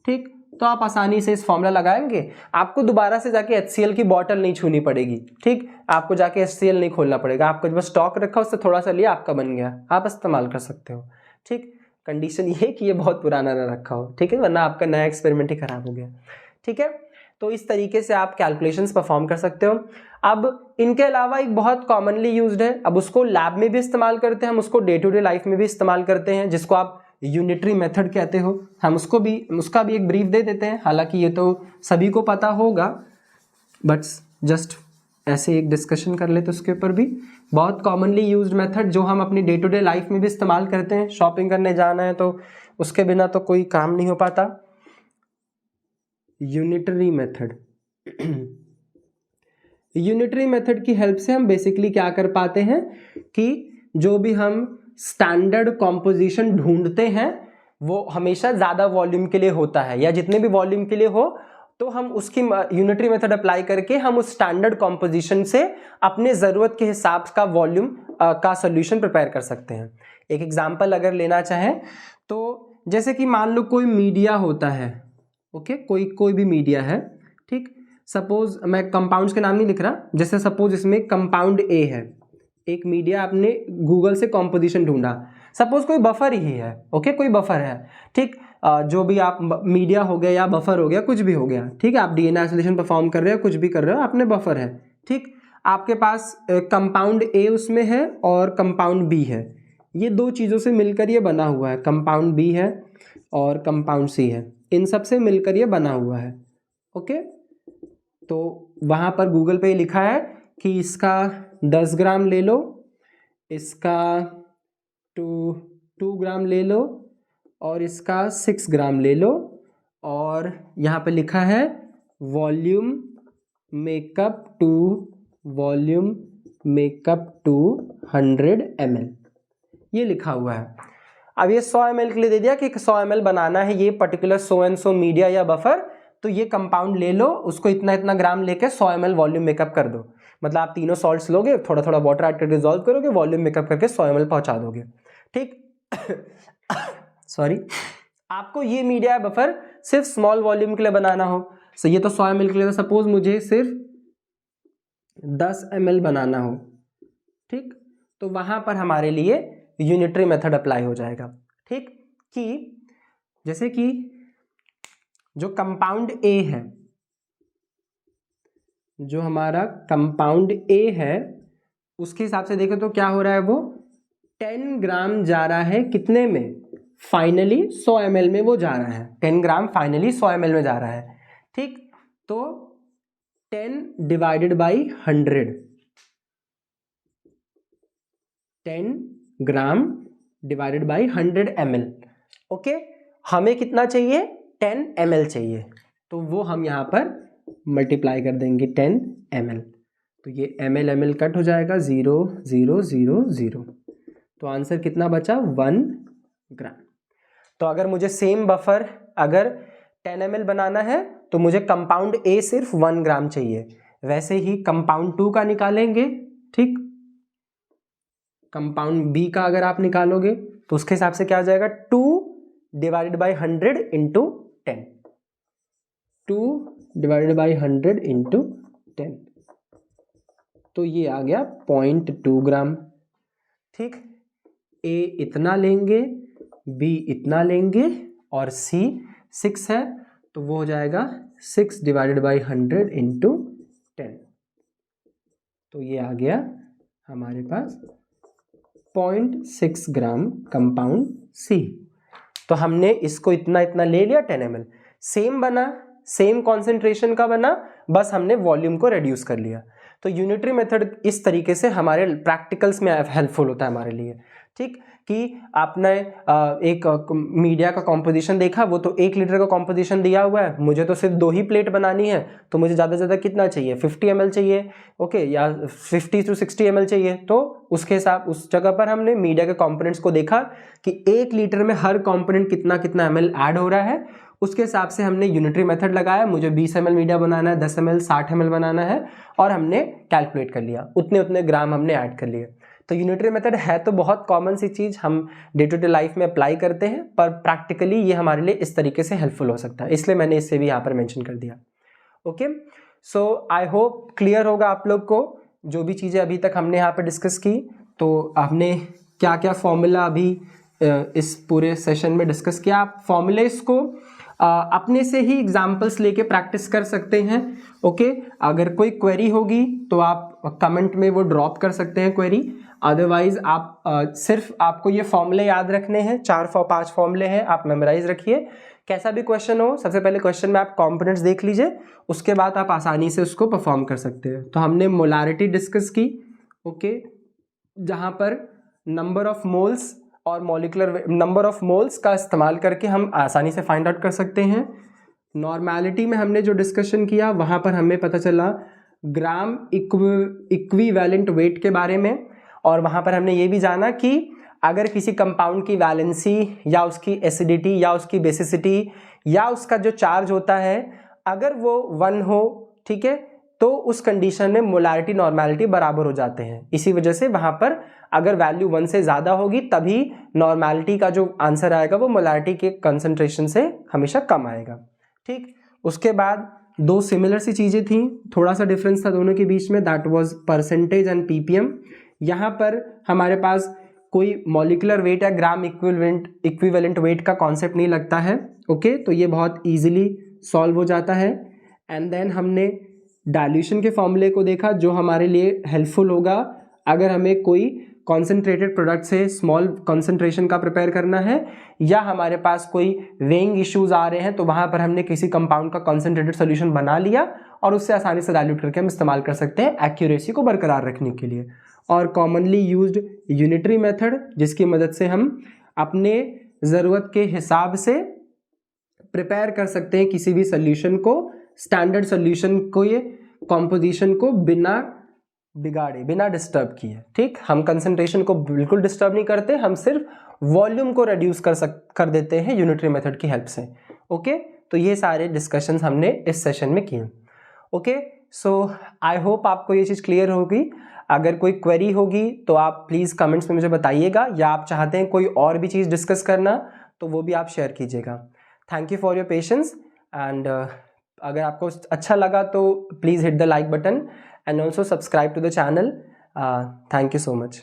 ठीक, तो आप आसानी से इस फॉर्मूला लगाएंगे, आपको दोबारा से जाके HCl की बॉटल नहीं छूनी पड़ेगी। ठीक, आपको जाके HCl नहीं खोलना पड़ेगा, आपको जब स्टॉक रखा उससे थोड़ा सा लिया, आपका बन गया, आप इस्तेमाल कर सकते हो। ठीक, कंडीशन ये कि ये बहुत पुराना ना रखा हो, ठीक है, वरना आपका नया एक्सपेरिमेंट ही खराब हो गया। ठीक है, तो इस तरीके से आप कैलकुलेशंस परफॉर्म कर सकते हो। अब इनके अलावा एक बहुत कॉमनली यूज्ड है, अब उसको लैब में भी इस्तेमाल करते हैं, हम उसको डे टू डे लाइफ में भी इस्तेमाल करते हैं, जिसको आप यूनिटरी मेथड कहते हो। हम उसका भी एक ब्रीफ दे देते हैं, हालांकि ये तो सभी को पता होगा, बट जस्ट ऐसे एक डिस्कशन कर लेते उसके ऊपर भी। बहुत कॉमनली यूज्ड मेथड जो हम अपनी डे टू डे लाइफ में भी इस्तेमाल करते हैं, शॉपिंग करने जाना है तो उसके बिना तो कोई काम नहीं हो पाता, यूनिटरी मेथड। यूनिटरी मेथड की हेल्प से हम बेसिकली क्या कर पाते हैं कि जो भी हम स्टैंडर्ड कॉम्पोजिशन ढूंढते हैं वो हमेशा ज़्यादा वॉल्यूम के लिए होता है, या जितने भी वॉल्यूम के लिए हो तो हम उसकी यूनिटरी मेथड अप्लाई करके हम उस स्टैंडर्ड कॉम्पोजिशन से अपने ज़रूरत के हिसाब का वॉल्यूम का सोल्यूशन प्रिपेयर कर सकते हैं। एक एग्जांपल अगर लेना चाहें तो जैसे कि मान लो कोई मीडिया होता है, ओके, कोई भी मीडिया है। ठीक, सपोज मैं कंपाउंड्स के नाम नहीं लिख रहा, जैसे सपोज इसमें कंपाउंड ए है, एक मीडिया आपने गूगल से कॉम्पोजिशन ढूंढा, सपोज कोई बफर ही है, ओके, कोई बफर है। ठीक, जो भी आप मीडिया हो गया या बफर हो गया, कुछ भी हो गया, ठीक है, आप DNA आइसोलेशन परफॉर्म कर रहे हो, कुछ भी कर रहे हो, आपने बफर है। ठीक, आपके पास कंपाउंड ए उसमें है और कंपाउंड बी है, ये दो चीज़ों से मिलकर ये बना हुआ है, कंपाउंड बी है और कंपाउंड सी है, इन सब से मिलकर ये बना हुआ है। ओके, तो वहाँ पर गूगल पे लिखा है कि इसका 10 ग्राम ले लो, इसका 2 ग्राम ले लो और इसका 6 ग्राम ले लो, और यहाँ पे लिखा है वॉल्यूम मेकअप टू 100 ml, ये लिखा हुआ है। अब ये 100 ml के लिए दे दिया कि 100 ml बनाना है ये particular so and so media या बफर, तो ये कंपाउंड ले लो, उसको इतना इतना ग्राम लेके 100 ml वॉल्यूम मेकअप कर दो। मतलब आप तीनों सॉल्ट्स लोगे, थोड़ा थोड़ा वाटर ऐड करके डिसॉल्व करोगे, वॉल्यूम मेकअप करके 100 ml पहुंचा दोगे। ठीक, सॉरी, आपको ये मीडिया बफर सिर्फ स्मॉल वॉल्यूम के लिए बनाना हो, सो ये तो 100 ml के लिए, सपोज मुझे सिर्फ 10 ml बनाना हो, ठीक, तो वहां पर हमारे लिए यूनिटरी मेथड अप्लाई हो जाएगा। ठीक, कि जैसे कि जो कंपाउंड ए है, जो हमारा कंपाउंड ए है, उसके हिसाब से देखें तो क्या हो रहा है, वो 10 ग्राम जा रहा है कितने में, फाइनली 100 ml में वो जा रहा है, 10 ग्राम फाइनली 100 ml में जा रहा है। ठीक, तो 10 divided by 100, 10 gram divided by 100 ml। Okay, हमें कितना चाहिए, 10 ml चाहिए, तो वो हम यहाँ पर मल्टीप्लाई कर देंगे 10 ml, तो ये ml कट हो जाएगा, 0 0 0 0, तो आंसर कितना बचा, 1 ग्राम। तो अगर मुझे सेम बफर अगर 10 ml बनाना है तो मुझे कंपाउंड ए सिर्फ 1 ग्राम चाहिए, वैसे ही कंपाउंड 2 का निकालेंगे। ठीक, कंपाउंड बी का अगर आप निकालोगे तो उसके हिसाब से क्या आ जाएगा, 2 divided by 100 into 10, 2 divided by 100 into 10, तो ये आ गया 0.2 ग्राम। ठीक, ए इतना लेंगे, बी इतना लेंगे और सी 6 है तो वो हो जाएगा 6 डिवाइडेड बाई 100 इंटू 10, तो ये आ गया हमारे पास 0.6 ग्राम कंपाउंड सी। तो हमने इसको इतना इतना ले लिया 10 ml, सेम बना, सेम कॉन्सेंट्रेशन का बना, बस हमने वॉल्यूम को रिड्यूस कर लिया। तो यूनिटरी मेथड इस तरीके से हमारे प्रैक्टिकल्स में हेल्पफुल होता है हमारे लिए। ठीक, कि आपने एक मीडिया का कॉम्पोजिशन देखा, वो तो 1 लीटर का कॉम्पोजिशन दिया हुआ है, मुझे तो सिर्फ 2 ही प्लेट बनानी है, तो मुझे ज़्यादा से ज़्यादा कितना चाहिए, 50 ml चाहिए, ओके, या 50 to 60 ml चाहिए। तो उसके हिसाब उस जगह पर हमने मीडिया के कॉम्पोनेंट्स को देखा कि 1 लीटर में हर कॉम्पोनेंट कितना कितना ml ऐड हो रहा है, उसके हिसाब से हमने यूनिटरी मेथड लगाया। मुझे 20 ml मीडिया बनाना है, 10 ml, 60 ml बनाना है, और हमने कैलकुलेट कर लिया, उतने उतने ग्राम हमने ऐड कर लिए। तो यूनिटरी मेथड है तो बहुत कॉमन सी चीज़, हम डे टू डे लाइफ में अप्लाई करते हैं, पर प्रैक्टिकली ये हमारे लिए इस तरीके से हेल्पफुल हो सकता है, इसलिए मैंने इससे भी यहाँ पर मेंशन कर दिया। Okay, so I hope clear होगा आप लोग को जो भी चीज़ें अभी तक हमने यहाँ पर डिस्कस की। तो आपने क्या क्या फॉर्मूला अभी इस पूरे सेशन में डिस्कस किया, आप फॉर्मूलेस को अपने से ही एग्जाम्पल्स लेके प्रैक्टिस कर सकते हैं। ओके, अगर कोई क्वेरी होगी तो आप कमेंट में वो ड्रॉप कर सकते हैं क्वेरी, अदरवाइज आप सिर्फ आपको ये फॉर्मूले याद रखने हैं, 4-5 फॉर्मूले हैं, आप मेमोराइज रखिए। कैसा भी क्वेश्चन हो, सबसे पहले क्वेश्चन में आप कंपोनेंट्स देख लीजिए, उसके बाद आप आसानी से उसको परफॉर्म कर सकते हैं। तो हमने मोलारिटी डिस्कस की, ओके, जहाँ पर नंबर ऑफ मोल्स और मॉलिक्यूलर नंबर ऑफ मोल्स का इस्तेमाल करके हम आसानी से फाइंड आउट कर सकते हैं। नॉर्मेलिटी में हमने जो डिस्कशन किया वहाँ पर हमें पता चला ग्राम इक्विवेलेंट वेट के बारे में, और वहाँ पर हमने ये भी जाना कि अगर किसी कंपाउंड की वैलेंसी या उसकी एसिडिटी या उसकी बेसिसिटी या उसका जो चार्ज होता है अगर वो 1 हो, ठीक है, तो उस कंडीशन में मोलारिटी नॉर्मेलिटी बराबर हो जाते हैं। इसी वजह से वहाँ पर अगर वैल्यू 1 से ज़्यादा होगी तभी नॉर्मेलिटी का जो आंसर आएगा वो मोलारिटी के कंसंट्रेशन से हमेशा कम आएगा। ठीक, उसके बाद 2 सिमिलर सी चीज़ें थी, थोड़ा सा डिफरेंस था दोनों के बीच में, that was percentage and ppm। यहाँ पर हमारे पास कोई मॉलिक्यूलर वेट या ग्राम इक्विवेलेंट वेट का कॉन्सेप्ट नहीं लगता है। ओके, तो ये बहुत ईजिली सॉल्व हो जाता है। एंड देन हमने डाइल्यूशन के फॉर्मूले को देखा जो हमारे लिए हेल्पफुल होगा अगर हमें कोई कॉन्सेंट्रेटेड प्रोडक्ट से स्मॉल कॉन्सेंट्रेशन का प्रिपेयर करना है, या हमारे पास कोई वेइंग इश्यूज आ रहे हैं तो वहाँ पर हमने किसी कंपाउंड का कॉन्सेंट्रेटेड सोल्यूशन बना लिया और उससे आसानी से डाइल्यूट करके हम इस्तेमाल कर सकते हैं एक्यूरेसी को बरकरार रखने के लिए। और कॉमनली यूज्ड यूनिटरी मेथड जिसकी मदद से हम अपने ज़रूरत के हिसाब से प्रिपेयर कर सकते हैं किसी भी सोल्यूशन को, स्टैंडर्ड सोल्यूशन को, ये कॉम्पोजिशन को बिना बिगाड़े, बिना डिस्टर्ब किए। ठीक, हम कंसंट्रेशन को बिल्कुल डिस्टर्ब नहीं करते, हम सिर्फ वॉल्यूम को रिड्यूस कर देते हैं यूनिटरी मेथड की हेल्प से। ओके, तो ये सारे डिस्कशंस हमने इस सेशन में किए। ओके, सो आई होप आपको ये चीज़ क्लियर होगी। अगर कोई क्वेरी होगी तो आप प्लीज़ कमेंट्स में मुझे बताइएगा, या आप चाहते हैं कोई और भी चीज़ डिस्कस करना तो वो भी आप शेयर कीजिएगा। Thank you for your patience, and अगर आपको अच्छा लगा तो please hit the like button and also subscribe to the channel. Thank you so much.